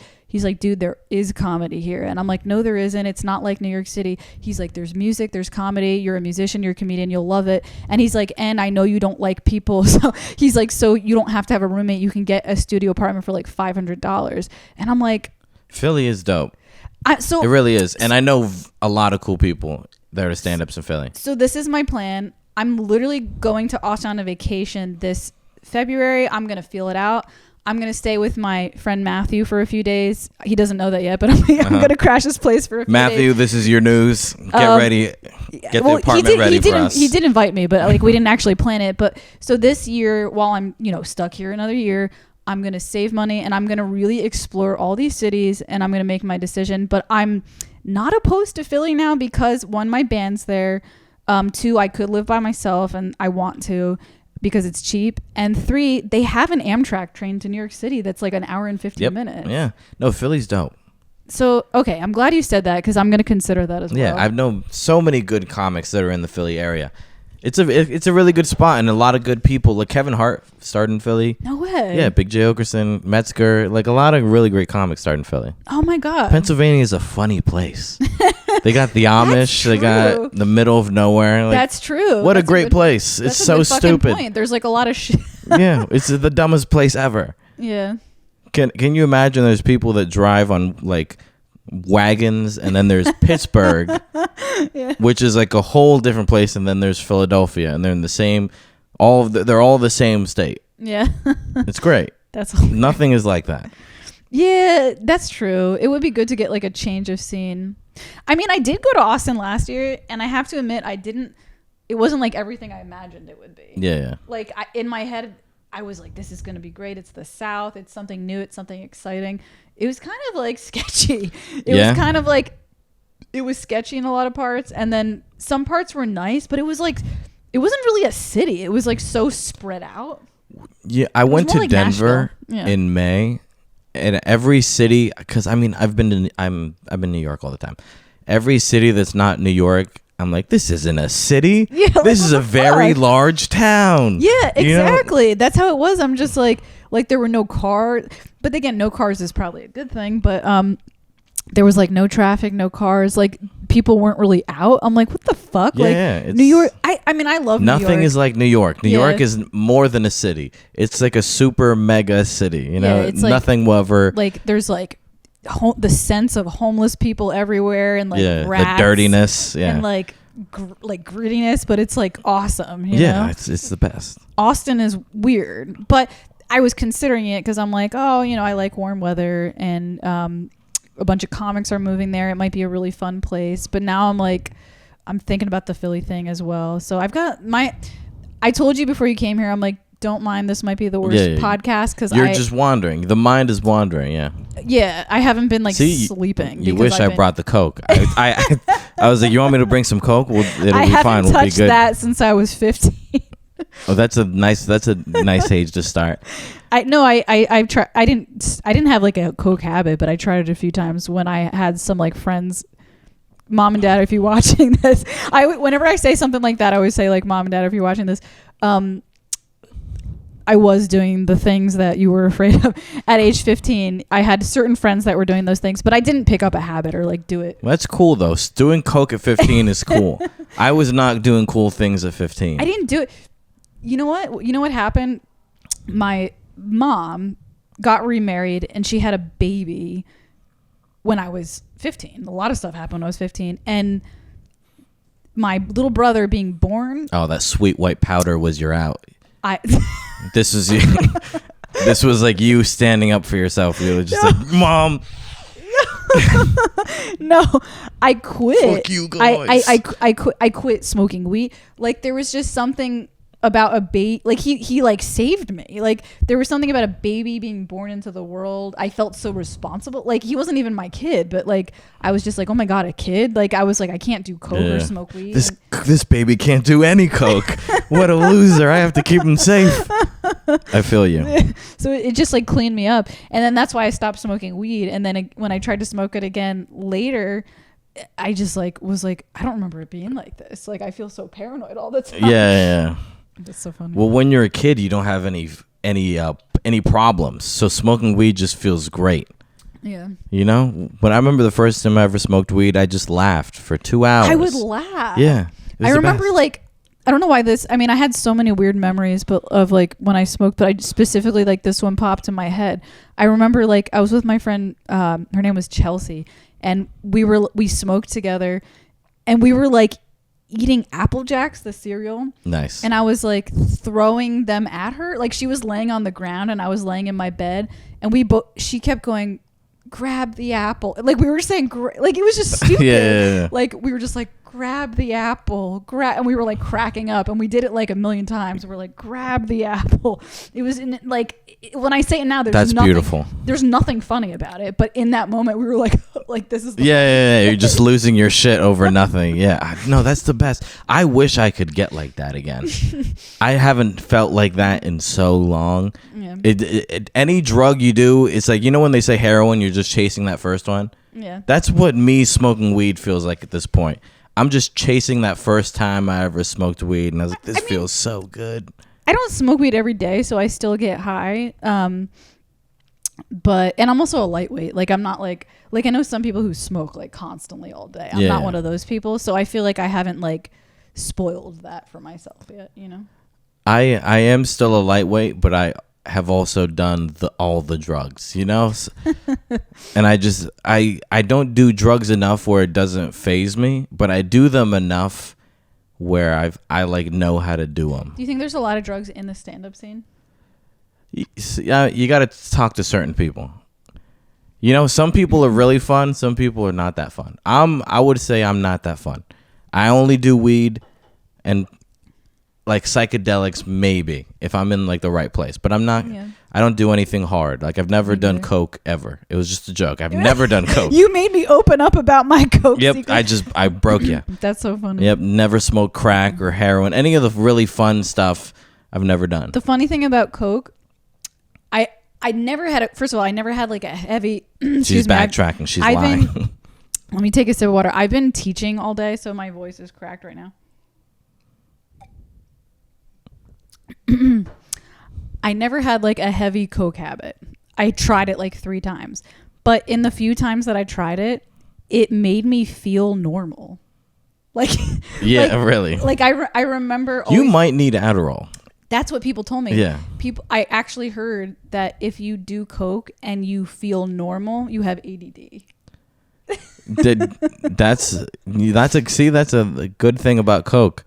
dude, there is comedy here. And I'm like, no, there isn't. It's not like New York City. He's like, there's music, there's comedy. You're a musician, you're a comedian, you'll love it. And he's like, and I know you don't like people. So he's like, so you don't have to have a roommate. You can get a studio apartment for like $500. And I'm like, Philly is dope. It really is. And I know a lot of cool people that are stand-ups in Philly. So this is my plan. I'm literally going to Austin on a vacation this February. I'm going to feel it out. I'm going to stay with my friend Matthew for a few days. He doesn't know that yet, but I'm going to crash his place for a few days. Matthew, this is your news. Get ready. Get the apartment ready for us. He did invite me, but like we didn't actually plan it. But so this year, while I'm, stuck here another year, I'm going to save money and I'm going to really explore all these cities and I'm going to make my decision. But I'm not opposed to Philly now because one, my band's there. Two, I could live by myself and I want to because it's cheap. And three, they have an Amtrak train to New York City that's like an hour and 15 minutes. Yeah. No, Philly's dope. So, okay, I'm glad you said that because I'm going to consider that as well. Yeah, I've known so many good comics that are in the Philly area. It's a really good spot and a lot of good people. Like Kevin Hart started in Philly. No way. Yeah, Big J. Okerson, Metzger. Like a lot of really great comics started in Philly. Oh my God. Pennsylvania is a funny place. They got the Amish. They got the middle of nowhere. Like, that's true. What a great place. It's so stupid. Point. There's like a lot of shit. Yeah, it's the dumbest place ever. Yeah. Can you imagine there's people that drive on like wagons and then there's Pittsburgh, which is like a whole different place, and then there's Philadelphia, and they're in the same they're all the same state. Yeah. It's great. That's nothing is like that. Yeah, that's true. It would be good to get like a change of scene. I mean, I did go to Austin last year and I have to admit it wasn't like everything I imagined it would be. Yeah. Like in my head I was like, this is going to be great. It's the South. It's something new. It's something exciting. It was kind of like sketchy. It was kind of like, it was sketchy in a lot of parts. And then some parts were nice, but it was like, it wasn't really a city. It was like so spread out. Yeah. I went to like Denver in May, and every city, cause I mean, I've been to New York all the time. Every city that's not New York, I'm like, this isn't a city. Yeah, this is a very large town. Yeah, exactly. You know? That's how it was. I'm just like there were no cars. But again, no cars is probably a good thing. But there was like no traffic, no cars. Like people weren't really out. I'm like, what the fuck? Yeah, like New York. I mean, I love New York. Nothing is like New York. New York is more than a city. It's like a super mega city. You know, it's nothing will ever. Like there's like the sense of homeless people everywhere and like rats, the dirtiness, and like grittiness, but it's like awesome. You know? It's the best. Austin is weird, but I was considering it because I'm like, I like warm weather and a bunch of comics are moving there. It might be a really fun place. But now I'm thinking about the Philly thing as well. So I've got I told you before you came here, I'm like, don't mind, this might be the worst podcast because you're just wandering. The mind is wandering. Yeah, I haven't been sleeping. You wish I brought the Coke. I was like, you want me to bring some Coke? It'll be fine. I haven't touched that since I was 15. Oh, that's a nice age to start. I've tried. I didn't have like a Coke habit, but I tried it a few times when I had some like friends. Mom and Dad, if you're watching this, whenever I say something like that, I always say like, Mom and Dad, if you're watching this, I was doing the things that you were afraid of at age 15. I had certain friends that were doing those things, but I didn't pick up a habit or like do it. Well, that's cool though. Doing Coke at 15 is cool. I was not doing cool things at 15. I didn't do it. You know what happened? My mom got remarried and she had a baby when I was 15. A lot of stuff happened when I was 15. And my little brother being born. Oh, that sweet white powder was your out. This was this was like you standing up for yourself. You were just like, Mom. No, I quit. Fuck you guys. I quit smoking weed. Like there was just something about a baby. Like he like saved me. Like there was something about a baby being born into the world. I felt so responsible. Like he wasn't even my kid, but like I was just like, oh my God, a kid. Like I was like, I can't do coke or smoke weed. This baby can't do any coke. What a loser. I have to keep him safe. I feel you. So it just like cleaned me up. And then that's why I stopped smoking weed. And then when I tried to smoke it again later, I just like was like, I don't remember it being like this. Like I feel so paranoid all the time. Yeah. That's so funny. Well, when you're a kid, you don't have any problems. So smoking weed just feels great. Yeah. You know, when I remember the first time I ever smoked weed, I just laughed for 2 hours. I would laugh. Yeah. I remember like, I don't know why I had so many weird memories, but of like when I smoked, but I specifically like this one popped in my head. I remember like I was with my friend, her name was Chelsea, and we smoked together, and we were like eating Apple Jacks, the cereal. Nice. And I was like throwing them at her. Like she was laying on the ground and I was laying in my bed, and she kept going, grab the apple. Like we were saying, like it was just stupid. Yeah. Like we were just like, grab the apple, and we were like cracking up, and we did it like a million times. We're like, grab the apple. It was when I say it now, that's nothing, beautiful. There's nothing funny about it, but in that moment we were like this is You're just losing your shit over nothing. Yeah, no, that's the best. I wish I could get like that again. I haven't felt like that in so long. Yeah. Any drug you do, it's like, you know when they say heroin, you're just chasing that first one. Yeah, that's what me smoking weed feels like at this point. I'm just chasing that first time I ever smoked weed, and I was like, this feels so good. I don't smoke weed every day, so I still get high. But I'm also a lightweight. Like I'm not like I know some people who smoke like constantly all day. I'm not one of those people, so I feel like I haven't like spoiled that for myself yet, you know? I am still a lightweight, but I have also done all the drugs, you know? And I don't do drugs enough where it doesn't faze me, but I do them enough where I like know how to do them. Do you think there's a lot of drugs in the stand-up scene? You got to talk to certain people. You know, some people are really fun, some people are not that fun. I would say I'm not that fun. I only do weed and like psychedelics maybe if I'm in like the right place, but I'm not. I don't do anything hard. Like I've never done coke ever. It was just a joke. I've never done coke. You made me open up about my coke. Yep. Secret. I broke you. That's so funny. Yep. Never smoked crack or heroin. Any of the really fun stuff I've never done. The funny thing about coke, I never had first of all, I never had like a heavy she's backtracking. She's lying. Let me take a sip of water. I've been teaching all day, so my voice is cracked right now. I never had like a heavy coke habit. I tried it like 3 times, but in the few times that I tried it, it made me feel normal. Like really. Like I remember you might need Adderall. That's what people told me. Yeah. I actually heard that if you do coke and you feel normal, you have ADD. That's a good thing about coke.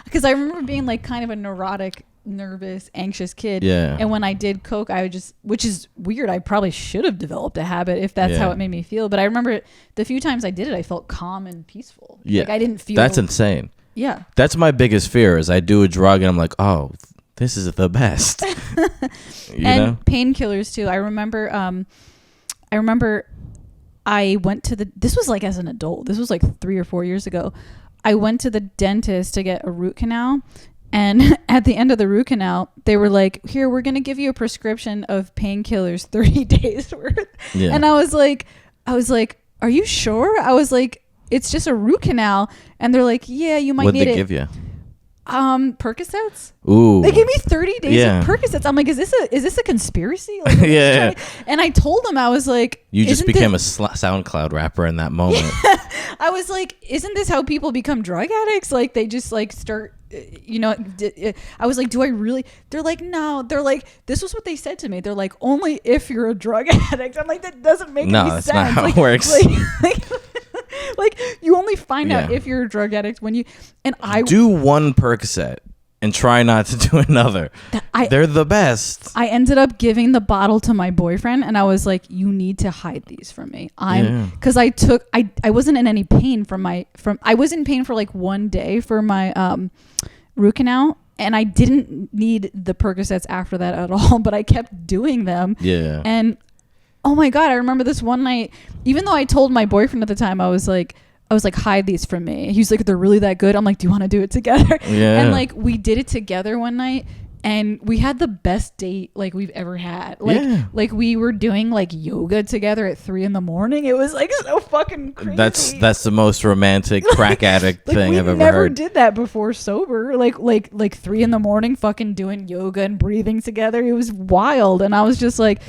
Because I remember being like kind of a neurotic, nervous, anxious kid. Yeah. And when I did coke, which is weird. I probably should have developed a habit if that's how it made me feel. But I remember the few times I did it, I felt calm and peaceful. Yeah. Like I didn't feel. That's insane. Yeah. That's my biggest fear is I do a drug and I'm like, oh, this is the best. And painkillers too. I remember I went to this was like as an adult. This was like 3 or 4 years ago. I went to the dentist to get a root canal, and at the end of the root canal, they were like, here, we're going to give you a prescription of painkillers, 30 days worth. Yeah. And I was like, are you sure? I was like, it's just a root canal. And they're like, yeah, you might need it. What'd they give you? Percocets. Ooh. They gave me 30 days of Percocets. I'm like, is this a conspiracy? Like, yeah. And I told them, I was like, you just became a SoundCloud rapper in that moment. I was like, isn't this how people become drug addicts? Like they just like start I was like, do I really? They're like, no. They're like, this was what they said to me. They're like, only if you're a drug addict. I'm like, that doesn't make any sense. No, that's not how it works. Like you only find out if you're a drug addict when you, and I do one Percocet and try not to do another. They're the best. I ended up giving the bottle to my boyfriend, and I was like, you need to hide these from me. Because I wasn't in any pain I was in pain for like 1 day for my root canal, and I didn't need the Percocets after that at all, but I kept doing them. Yeah. And oh my God, I remember this one night, even though I told my boyfriend at the time, I was like, hide these from me. He was like, they're really that good? I'm like, do you want to do it together? Yeah. And like, we did it together one night, and we had the best date like we've ever had. Like we were doing like yoga together at 3 a.m. It was like so fucking crazy. That's the most romantic crack addict thing I've ever heard. We never did that before sober. Like 3 a.m. fucking doing yoga and breathing together. It was wild. And I was like,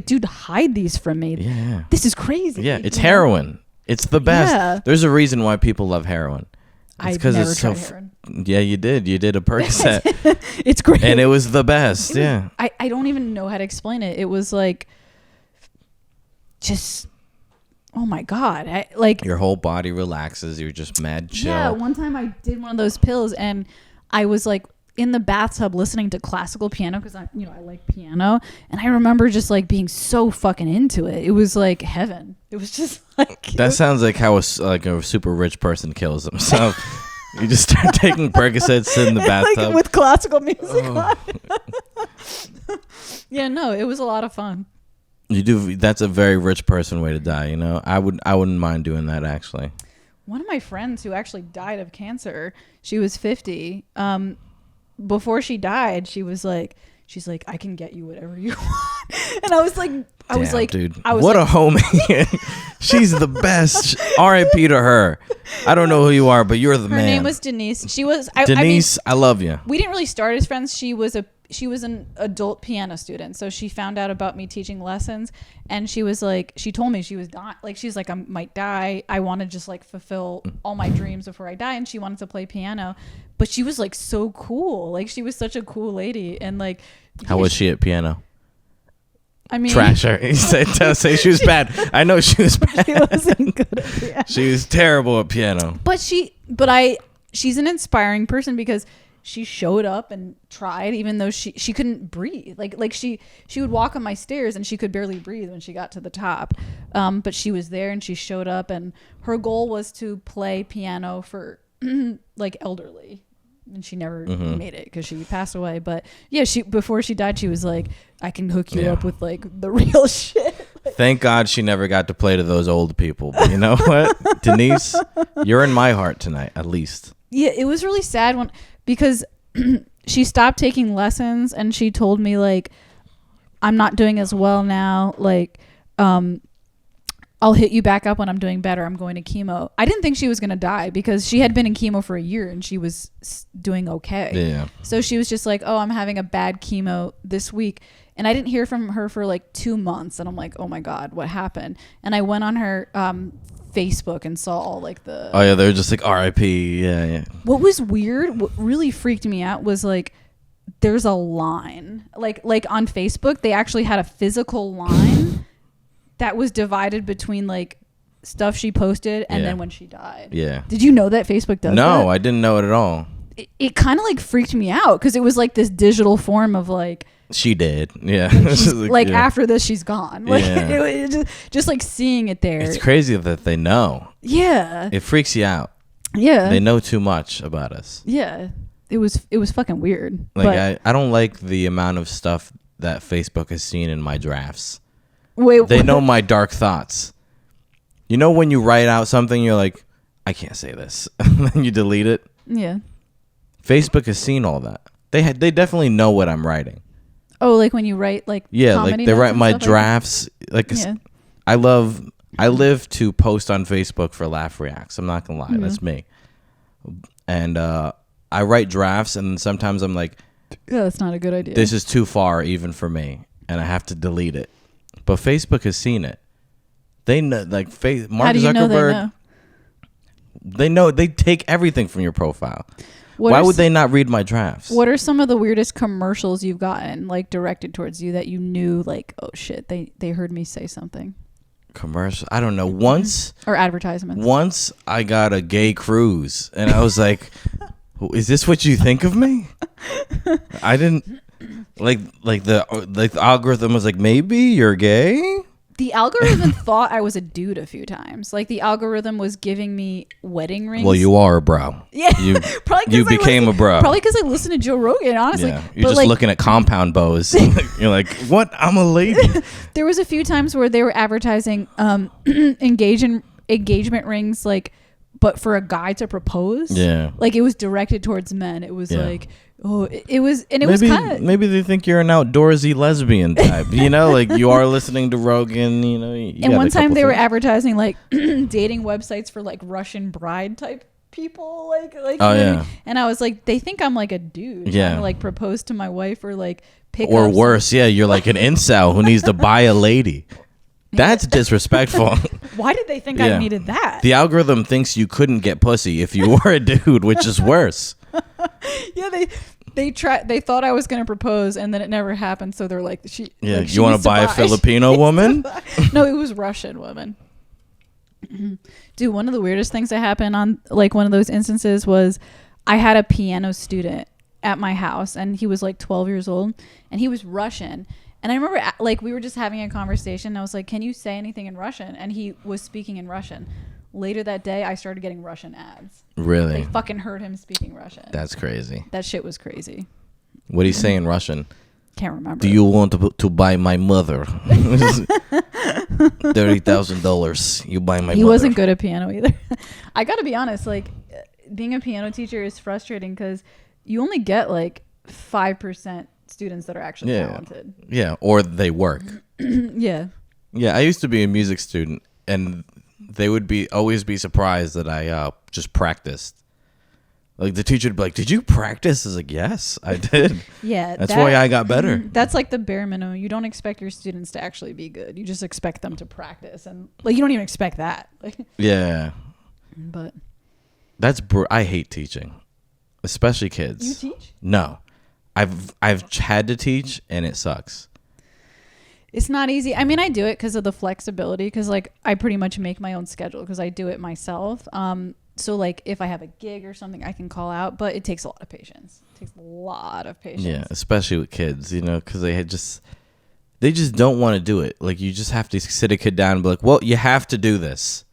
dude, hide these from me. Yeah. This is crazy. Yeah, it's heroin. It's the best. Yeah. There's a reason why people love heroin. I've never tried heroin. Yeah, you did. You did a Percocet. It's great. And it was the best. Yeah. I don't even know how to explain it. It was like, just, oh my God. Your whole body relaxes. You're just mad chill. Yeah. One time I did one of those pills, and I was like in the bathtub listening to classical piano because I like piano, and I remember just like being so fucking into it. It was like heaven. It was just like that sounds like how a super rich person kills themselves. You just start taking Percocets in the bathtub like with classical music on. Yeah, no, it was a lot of fun. You do. That's a very rich person way to die. I wouldn't mind doing that actually. One of my friends who actually died of cancer, she was 50. Before she died, she's like, I can get you whatever you want. And I was like, dude, what a homie. She's the best. R.I.P. to her. I don't know who you are, but you're the man. Her name was Denise. She was Denise. I love you. We didn't really start as friends. She was an adult piano student, so she found out about me teaching lessons, and she was like, she told me she was dying. Like, she's like, I might die. I want to just like fulfill all my dreams before I die, and she wanted to play piano. But she was like so cool. Like, she was such a cool lady, and like, how was she at piano? I mean, trash her. You say she was bad. I know she was bad. She wasn't good at piano. She was terrible at piano. But she's an inspiring person because she showed up and tried, even though she couldn't breathe. Like she would walk on my stairs and she could barely breathe when she got to the top. But she was there and she showed up, and her goal was to play piano for like elderly. And she never made it because she passed away. But yeah, before she died, she was like, I can hook you up with like the real shit. Thank God she never got to play to those old people. But you know what, Denise, you're in my heart tonight, at least. Yeah, it was really sad because she stopped taking lessons, and she told me like, I'm not doing as well now. Like, I'll hit you back up when I'm doing better. I'm going to chemo. I didn't think she was going to die because she had been in chemo for a year and she was doing okay. Yeah. So she was just like, oh, I'm having a bad chemo this week. And I didn't hear from her for like 2 months. And I'm like, oh my God, what happened? And I went on her Facebook and saw all like the... Oh yeah, they were just like R.I.P. Yeah. What was weird, what really freaked me out was like, there's a line. Like on Facebook, they actually had a physical line that was divided between like stuff she posted and then when she died. Yeah. Did you know that Facebook does that? No, I didn't know it at all. It kind of like freaked me out because it was like this digital form of like... She did. Yeah. Like after this, she's gone. Like it just like seeing it there. It's crazy that they know. Yeah. It freaks you out. Yeah. They know too much about us. Yeah. It was fucking weird. Like I don't like the amount of stuff that Facebook has seen in my drafts. Wait, they know my dark thoughts. You know when you write out something, you're like, I can't say this. And then you delete it. Yeah. Facebook has seen all that. They definitely know what I'm writing. Oh, like when you write like like they write my drafts. I live to post on Facebook for laugh reacts. I'm not gonna lie, that's me. And I write drafts, and sometimes I'm like, yeah, that's not a good idea. This is too far even for me, and I have to delete it. But Facebook has seen it. They know, like Mark How do you Zuckerberg. Know they know? They know. They take everything from your profile. Why would they not read my drafts? What are some of the weirdest commercials you've gotten, like, directed towards you that you knew, like, oh shit, they heard me say something? Commercial? I don't know. Once or advertisements. Once I got a gay cruise, and I was like, "Is this what you think of me?" I didn't like the algorithm was like, "Maybe you're gay." The algorithm thought I was a dude a few times. Like, the algorithm was giving me wedding rings. Well, you are a bro. Yeah, you became a bro. Probably because I listened to Joe Rogan. Honestly, yeah. You're just looking at compound bows. You're like, what? I'm a lady. There was a few times where they were advertising engagement rings, like, but for a guy to propose. Yeah, like, it was directed towards men. It was like. Oh, it was, and it was kind of... Maybe they think you're an outdoorsy lesbian type, you know? Like, you are listening to Rogan, you know? And one time they were advertising, like, dating websites for, like, Russian bride type people, like... Oh, yeah. And I was like, they think I'm, like, a dude trying to, like, propose to my wife or, like, pick up... Or worse, yeah, you're like an incel who needs to buy a lady. That's disrespectful. Why did they think I needed that? The algorithm thinks you couldn't get pussy if you were a dude, which is worse. Yeah, they thought I was going to propose, and then it never happened. So they're like, you want to buy a Filipino woman? No, it was Russian woman. Dude, one of the weirdest things that happened on, like, one of those instances was I had a piano student at my house, and he was like 12 years old, and he was Russian. And I remember, like, we were just having a conversation, and I was like, can you say anything in Russian? And he was speaking in Russian. Later that day, I started getting Russian ads. Really? They fucking heard him speaking Russian. That's crazy. That shit was crazy. What do you say in Russian? Can't remember. Do you want to buy my mother? $30,000. You buy my mother. He wasn't good at piano either. I got to be honest, like, being a piano teacher is frustrating because you only get, like, 5% students that are actually talented. Yeah, or they work. Yeah. Yeah, I used to be a music student, and they would always be surprised that I just practiced. Like, the teacher would be like, "Did you practice?" I was like, "Yes, I did." Yeah. That's why I got better. That's like the bare minimum. You don't expect your students to actually be good. You just expect them to practice. And, like, you don't even expect that. Like, yeah. But. I hate teaching. Especially kids. You teach? No. I've had to teach, and it sucks. It's not easy. I mean, I do it because of the flexibility, because, like, I pretty much make my own schedule because I do it myself. So, like, if I have a gig or something, I can call out, but it takes a lot of patience. It takes a lot of patience. Yeah, especially with kids, you know, because they just don't want to do it. Like, you just have to sit a kid down and be like, well, you have to do this.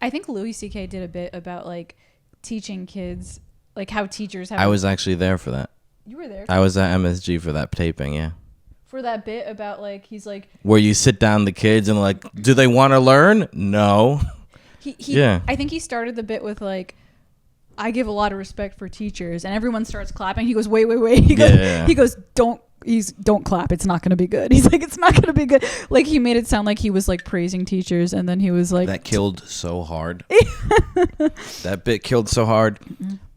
I think Louis C.K. did a bit about, like, teaching kids, like, how teachers have... I was actually there for that. You were there? I was at MSG for that taping, yeah. For that bit about, like, he's like... Where you sit down the kids and, like, do they want to learn? No. Yeah. I think he started the bit with, like, I give a lot of respect for teachers, and everyone starts clapping. He goes, wait. He goes, don't clap. It's not going to be good. He's like, it's not going to be good. Like, he made it sound like he was, like, praising teachers, and then he was like... That killed so hard. That bit killed so hard.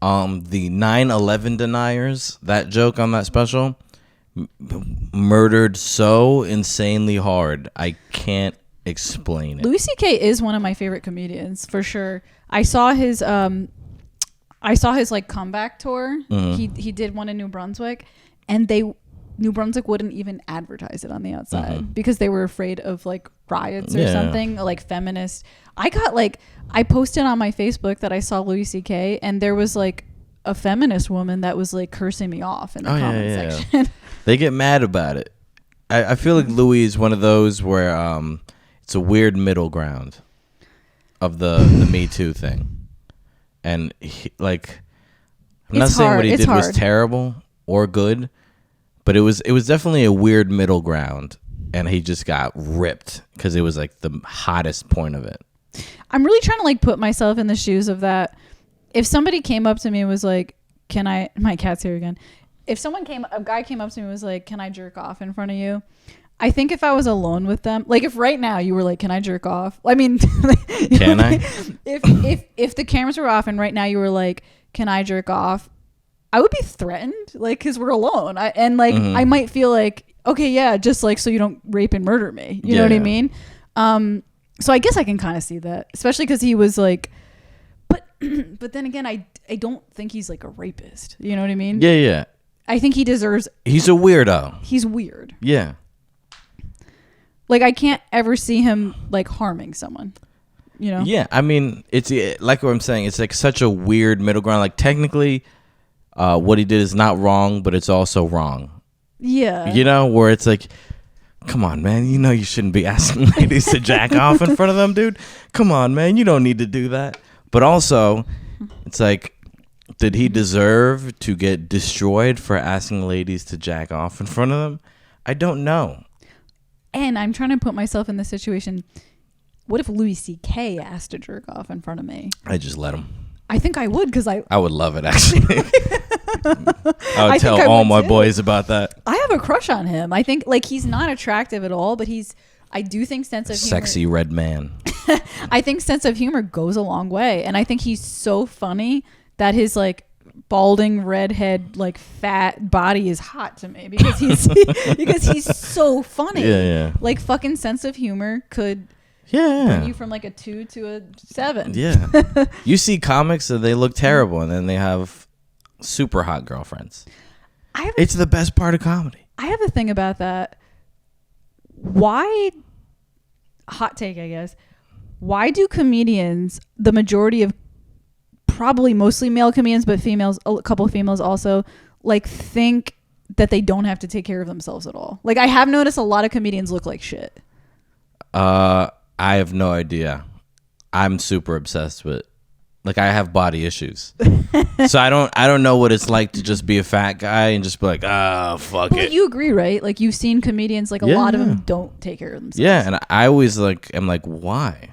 The 9/11 deniers, that joke on that special, murdered so insanely hard. I can't explain it. Louis C.K. is one of my favorite comedians, for sure. I saw his like comeback tour. Mm-hmm. He did one in New Brunswick, and New Brunswick wouldn't even advertise it on the outside because they were afraid of, like, riots or something, like feminist. I posted on my Facebook that I saw Louis C.K. and there was, like, a feminist woman that was, like, cursing me off in the comment section. They get mad about it. I feel like Louis is one of those where it's a weird middle ground of the Me Too thing. And I'm not saying what he did was terrible or good, but it was definitely a weird middle ground, and he just got ripped because it was, like, the hottest point of it. I'm really trying to, like, put myself in the shoes of that. If somebody came up to me and was like, "Can I?" My cat's here again. If a guy came up to me and was like, "Can I jerk off in front of you?" I think if I was alone with them, like, if right now you were like, "Can I jerk off?" I mean, can I? If the cameras were off and right now you were like, "Can I jerk off?" I would be threatened, like, because we're alone. I might feel like, okay, yeah, just, like, so you don't rape and murder me. You know what I mean? So I guess I can kind of see that, especially because he was like, but But then again, I don't think he's like a rapist. You know what I mean? Yeah. I think he deserves. He's a weirdo. He's weird. Yeah. Like, I can't ever see him like harming someone. You know? Yeah, I mean, it's like what I'm saying. It's like such a weird middle ground. Like, technically, what he did is not wrong, but it's also wrong. Yeah. You know, where it's like, come on, man. You know you shouldn't be asking ladies to jack off in front of them, dude. Come on, man. You don't need to do that. But also, it's like, did he deserve to get destroyed for asking ladies to jack off in front of them? I don't know. And I'm trying to put myself in the situation. What if Louis C.K. asked to jerk off in front of me? I just let him. I think I would, because I would love it, actually. I would tell all my boys about that. I have a crush on him. I think, like, he's not attractive at all, but I do think sense of humor. Sexy red man. I think sense of humor goes a long way. And I think he's so funny that his, like, balding redhead, like, fat body is hot to me because he's so funny. Yeah. Like, fucking sense of humor could bring you from like a 2 to a 7. Yeah. You see comics and they look terrible, and then they have super hot girlfriends. It's the best part of comedy. I have a thing about that. Why, hot take, I guess, why do comedians, the majority of probably mostly male comedians, but females, a couple of females also, like, think that they don't have to take care of themselves at all? Like, I have noticed a lot of comedians look like shit. I have no idea. I'm super obsessed with, like, I have body issues. So I don't know what it's like to just be a fat guy and just be like, fuck it. You agree, right? Like, you've seen comedians, like, a lot of them don't take care of themselves. Yeah, and I always, like, I'm like, why?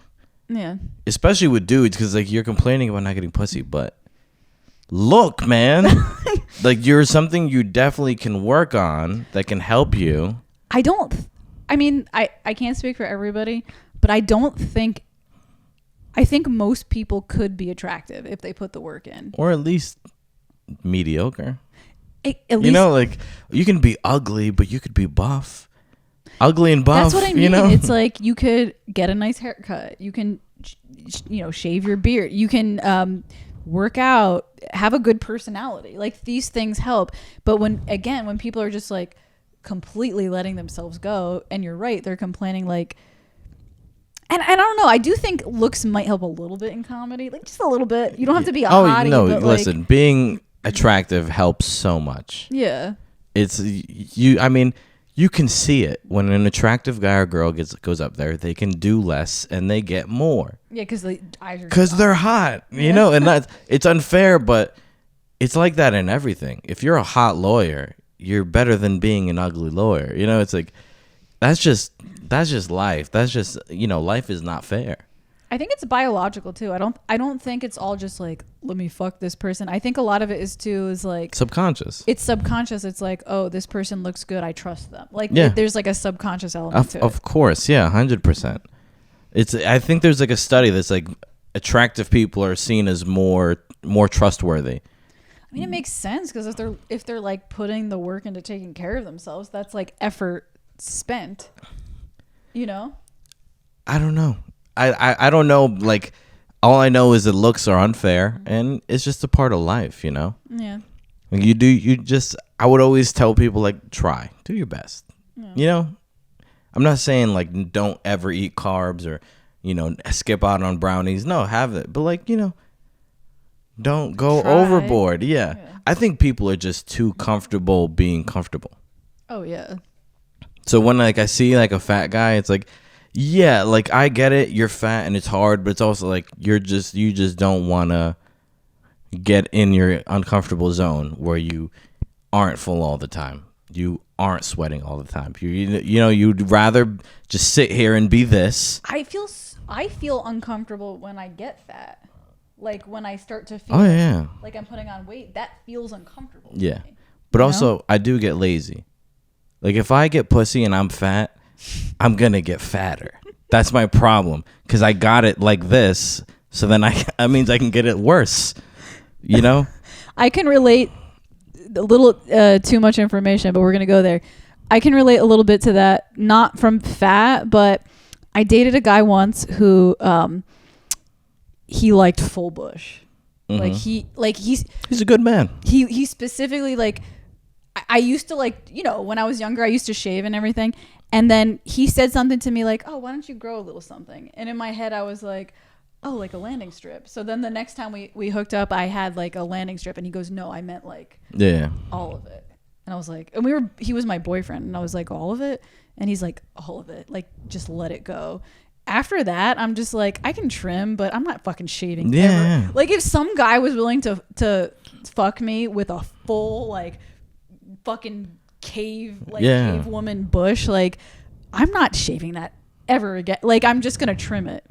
Yeah. Especially with dudes, because, like, you're complaining about not getting pussy, but look, man. Like, you're something you definitely can work on that can help you. I can't speak for everybody, but I think most people could be attractive if they put the work in. Or at least mediocre. At least, you know, like, you can be ugly, but you could be buff. Ugly and buff. That's what I mean. You know? It's like, you could get a nice haircut. You can, shave your beard. You can work out, have a good personality. Like, these things help. But when people are just like completely letting themselves go, and you're right, they're complaining, like, and I don't know, I do think looks might help a little bit in comedy, like, just a little bit. You don't have to be a hottie. No, but, listen, like, being attractive helps so much. Yeah. It's you. I mean, you can see it when an attractive guy or girl goes up there. They can do less and they get more. Yeah, because they're hot. You know, and it's unfair, but it's like that in everything. If you're a hot lawyer, you're better than being an ugly lawyer. You know, it's like, that's just life. That's just, life is not fair. I think it's biological too. I don't think it's all just like, let me fuck this person. I think a lot of it is like subconscious. It's subconscious. It's like, oh, this person looks good, I trust them. Like, there's like a subconscious element to it. Of course, yeah, 100%. I think there's like a study that's like, attractive people are seen as more trustworthy. I mean, it makes sense, because if they're like putting the work into taking care of themselves, that's like effort spent. You know? I don't know. I don't know. Like, all I know is that looks are unfair, and it's just a part of life, you know? Yeah. I would always tell people, like, do your best. Yeah. You know? I'm not saying, like, don't ever eat carbs or, skip out on brownies. No, have it. But, like, don't go overboard. Yeah. I think people are just too comfortable being comfortable. Oh, yeah. So when, like, I see, like, a fat guy, it's like, yeah, like, I get it. You're fat and it's hard, but it's also like, you just don't want to get in your uncomfortable zone where you aren't full all the time. You aren't sweating all the time. You'd rather just sit here and be this. I feel uncomfortable when I get fat. Like, when I start to feel like I'm putting on weight, that feels uncomfortable. Yeah. But also, I do get lazy. Like, if I get pussy and I'm fat, I'm going to get fatter. That's my problem. Because I got it like this. So then that means I can get it worse. You know? I can relate a little, too much information, but we're going to go there. I can relate a little bit to that. Not from fat, but I dated a guy once who, he liked full bush. Mm-hmm. He's a good man. He specifically like, I used to like, when I was younger, I used to shave and everything. And then he said something to me like, oh, why don't you grow a little something? And in my head, I was like, oh, like a landing strip. So then the next time we hooked up, I had like a landing strip. And he goes, no, I meant like all of it. And I was like, and he was my boyfriend. And I was like, all of it? And he's like, all of it. Like, just let it go. After that, I'm just like, I can trim, but I'm not fucking shaving. Yeah. Ever. Like, if some guy was willing to fuck me with a full, like, fucking cave woman bush, like, I'm not shaving that ever again. Like, I'm just going to trim it,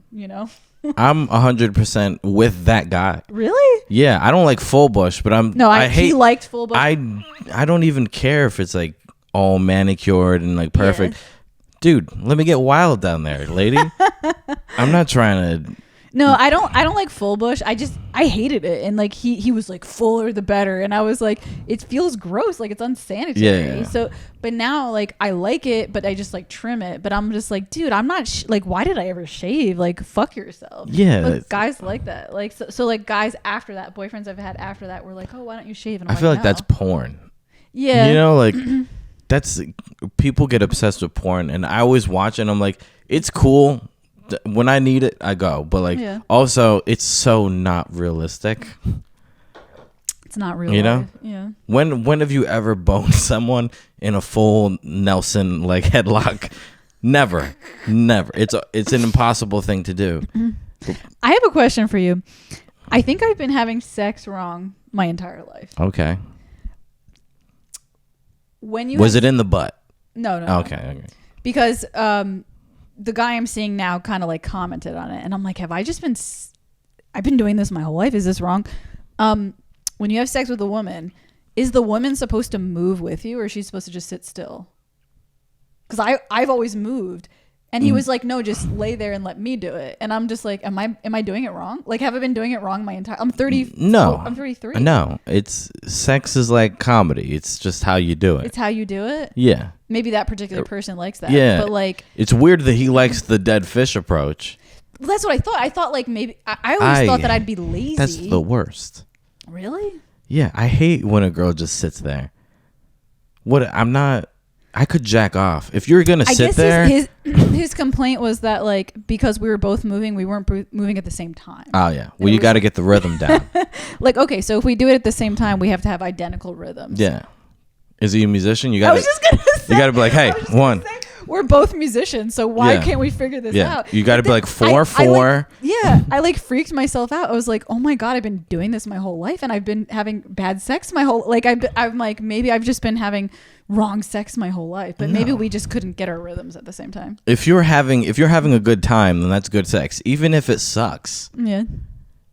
I'm 100% with that guy. Really? Yeah, I don't like full bush, but he liked full bush. I don't even care if it's like all manicured and like perfect. Yeah. Dude, let me get wild down there, lady. I'm not trying to. No, I don't like full bush. I hated it, and like he was like, fuller the better, and I was like, it feels gross, like it's unsanitary. Yeah. So, but now like I like it, but I just like trim it. But I'm just like, dude, I'm not like, why did I ever shave? Like, fuck yourself. Yeah. But guys like that, like so like guys after that, boyfriends I've had after that were like, oh, why don't you shave? And I feel like that's porn. Yeah. Like that's, people get obsessed with porn, and I always watch it and I'm like, it's cool. When I need it, I go. But like, also, it's so not realistic. It's not real. Life. Yeah. When have you ever boned someone in a full Nelson like headlock? Never. It's an impossible thing to do. I have a question for you. I think I've been having sex wrong my entire life. Okay. Was it in the butt? No. Okay. Because the guy I'm seeing now kind of like commented on it, and I'm like, I've been doing this my whole life. Is this wrong? When you have sex with a woman, is the woman supposed to move with you, or is she supposed to just sit still? Because I've always moved, and he was like, no, just lay there and let me do it. And I'm just like, am I doing it wrong? Like, have I been doing it wrong my entire? I'm 30. No, I'm 33. No, sex is like comedy. It's just how you do it. It's how you do it. Yeah. Maybe that particular person likes that. Yeah. But like, it's weird that he likes the dead fish approach. Well, that's what I thought. I thought like maybe I always thought that I'd be lazy. That's the worst. Really? Yeah, I hate when a girl just sits there. I could jack off. If you're gonna sit there. His complaint was that like, because we were both moving, we weren't moving at the same time. Oh yeah. Well, you got to get the rhythm down. Like, okay, so if we do it at the same time, we have to have identical rhythms. Yeah. Is he a musician? You got to be like, hey, one. We're both musicians, so why can't we figure this out? You got to be like 4/4. I like freaked myself out. I was like, oh my God, I've been doing this my whole life, and I've been having bad sex my whole, like I'm like, maybe I've just been having wrong sex my whole life, but maybe we just couldn't get our rhythms at the same time. If you're having a good time, then that's good sex, even if it sucks. Yeah.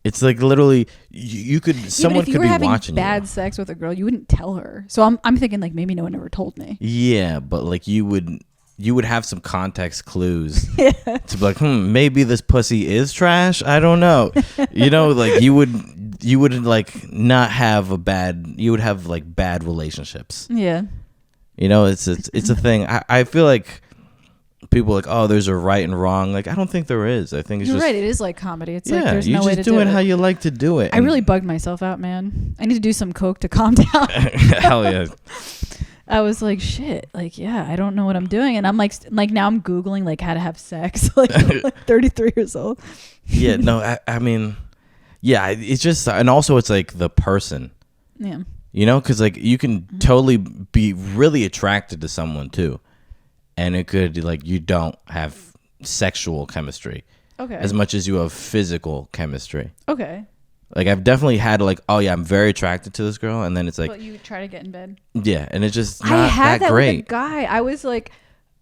It's like literally, someone could be watching you. If you were having bad sex with a girl, you wouldn't tell her. So I'm thinking like maybe no one ever told me. Yeah, but like you would have some context clues to be like, maybe this pussy is trash. I don't know. Like you would like not have you would have like bad relationships. Yeah. It's a thing. I feel like people are like, oh, there's a right and wrong. Like, I don't think there is. I think it's You're right. It is like comedy. It's like there's no way to do it. You just do it how you like to do it. I really bugged myself out, man. I need to do some coke to calm down. Hell yeah. I was like, shit. Like, yeah, I don't know what I'm doing, and I'm like now I'm Googling like how to have sex. Like, I'm like 33 years old. Yeah. No. I mean, yeah. It's just, and also it's like the person. Yeah. Because like you can totally be really attracted to someone too. And it could, like, you don't have sexual chemistry. Okay. As much as you have physical chemistry. Okay. Like, I've definitely had, like, oh, yeah, I'm very attracted to this girl. And then it's like. But you try to get in bed. Yeah. And it's just not I had that great. With a guy. I was like,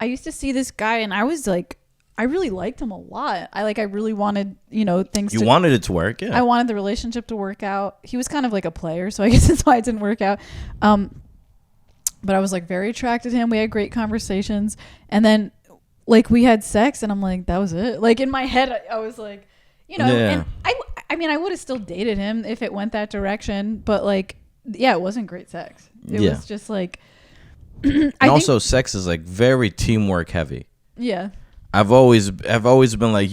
I used to see this guy and I was like, I really liked him a lot. I really wanted, things You wanted it to work, yeah. I wanted the relationship to work out. He was kind of like a player, so I guess that's why it didn't work out. But I was like very attracted to him. We had great conversations. And then like we had sex and I'm like, that was it. Like in my head, I was like, and I mean, I would have still dated him if it went that direction. But like, yeah, it wasn't great sex. It was just like. And also sex is like very teamwork heavy. Yeah. I've always been like,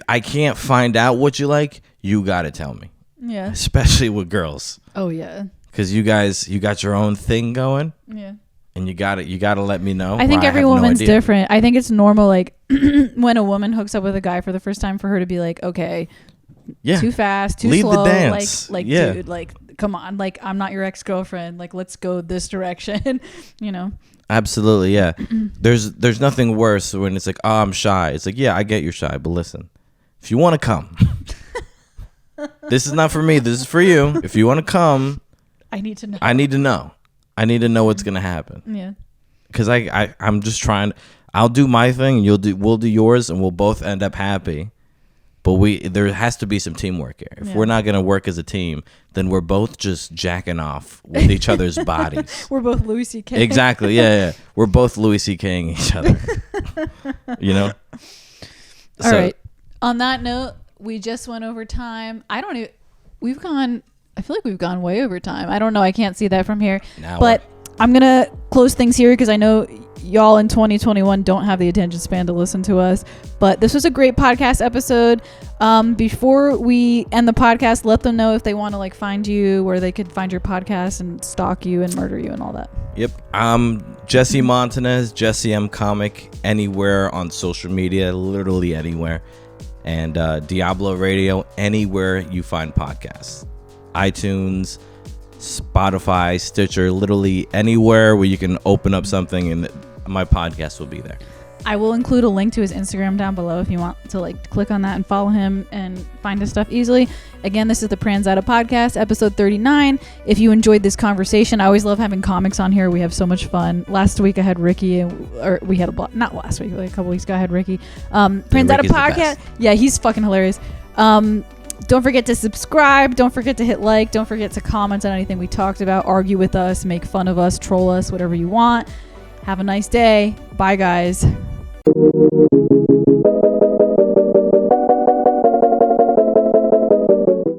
I can't find out what you like. You got to tell me. Yeah. Especially with girls. Oh yeah. Because you got your own thing going. Yeah. And you gotta let me know. I think every woman's different. I think it's normal, like when a woman hooks up with a guy for the first time, for her to be like, okay, too fast, too slow. Lead the dance. Like dude, like come on, like I'm not your ex-girlfriend. Like let's go this direction, you know. Absolutely, yeah. There's nothing worse when it's like, oh, I'm shy. It's like, yeah, I get you're shy, but listen, if you want to come, this is not for me. This is for you. If you want to come, I need to know. I need to know what's gonna happen. Yeah. Because I'm just trying. I'll do my thing, and we'll do yours, and we'll both end up happy. But there has to be some teamwork here. If we're not gonna work as a team, then we're both just jacking off with each other's bodies. We're both Louis C.K. Exactly. Yeah. We're both Louis C.K.ing each other. You know. All right. On that note, we just went over time. I feel like we've gone way over time. I don't know. I can't see that from here. But I'm going to close things here because I know y'all in 2021 don't have the attention span to listen to us. But this was a great podcast episode. Before we end the podcast, let them know if they want to like find you, where they could find your podcast and stalk you and murder you and all that. Yep. I'm Jesse Montanez, Jesse M Comic, anywhere on social media, literally anywhere. And Diablo Radio, anywhere you find podcasts. iTunes, Spotify, Stitcher, literally anywhere where you can open up something and my podcast will be there. I will include a link to his Instagram down below if you want to like click on that and follow him and find his stuff easily. Again, this is the Pranzata podcast, episode 39. If you enjoyed this conversation, I always love having comics on here. We have so much fun. Last week I had Ricky, or we had not last week, like a couple weeks ago I had Ricky. Pranzata podcast. Yeah, he's fucking hilarious. Don't forget to subscribe. Don't forget to hit like. Don't forget to comment on anything we talked about. Argue with us. Make fun of us. Troll us. Whatever you want. Have a nice day. Bye, guys.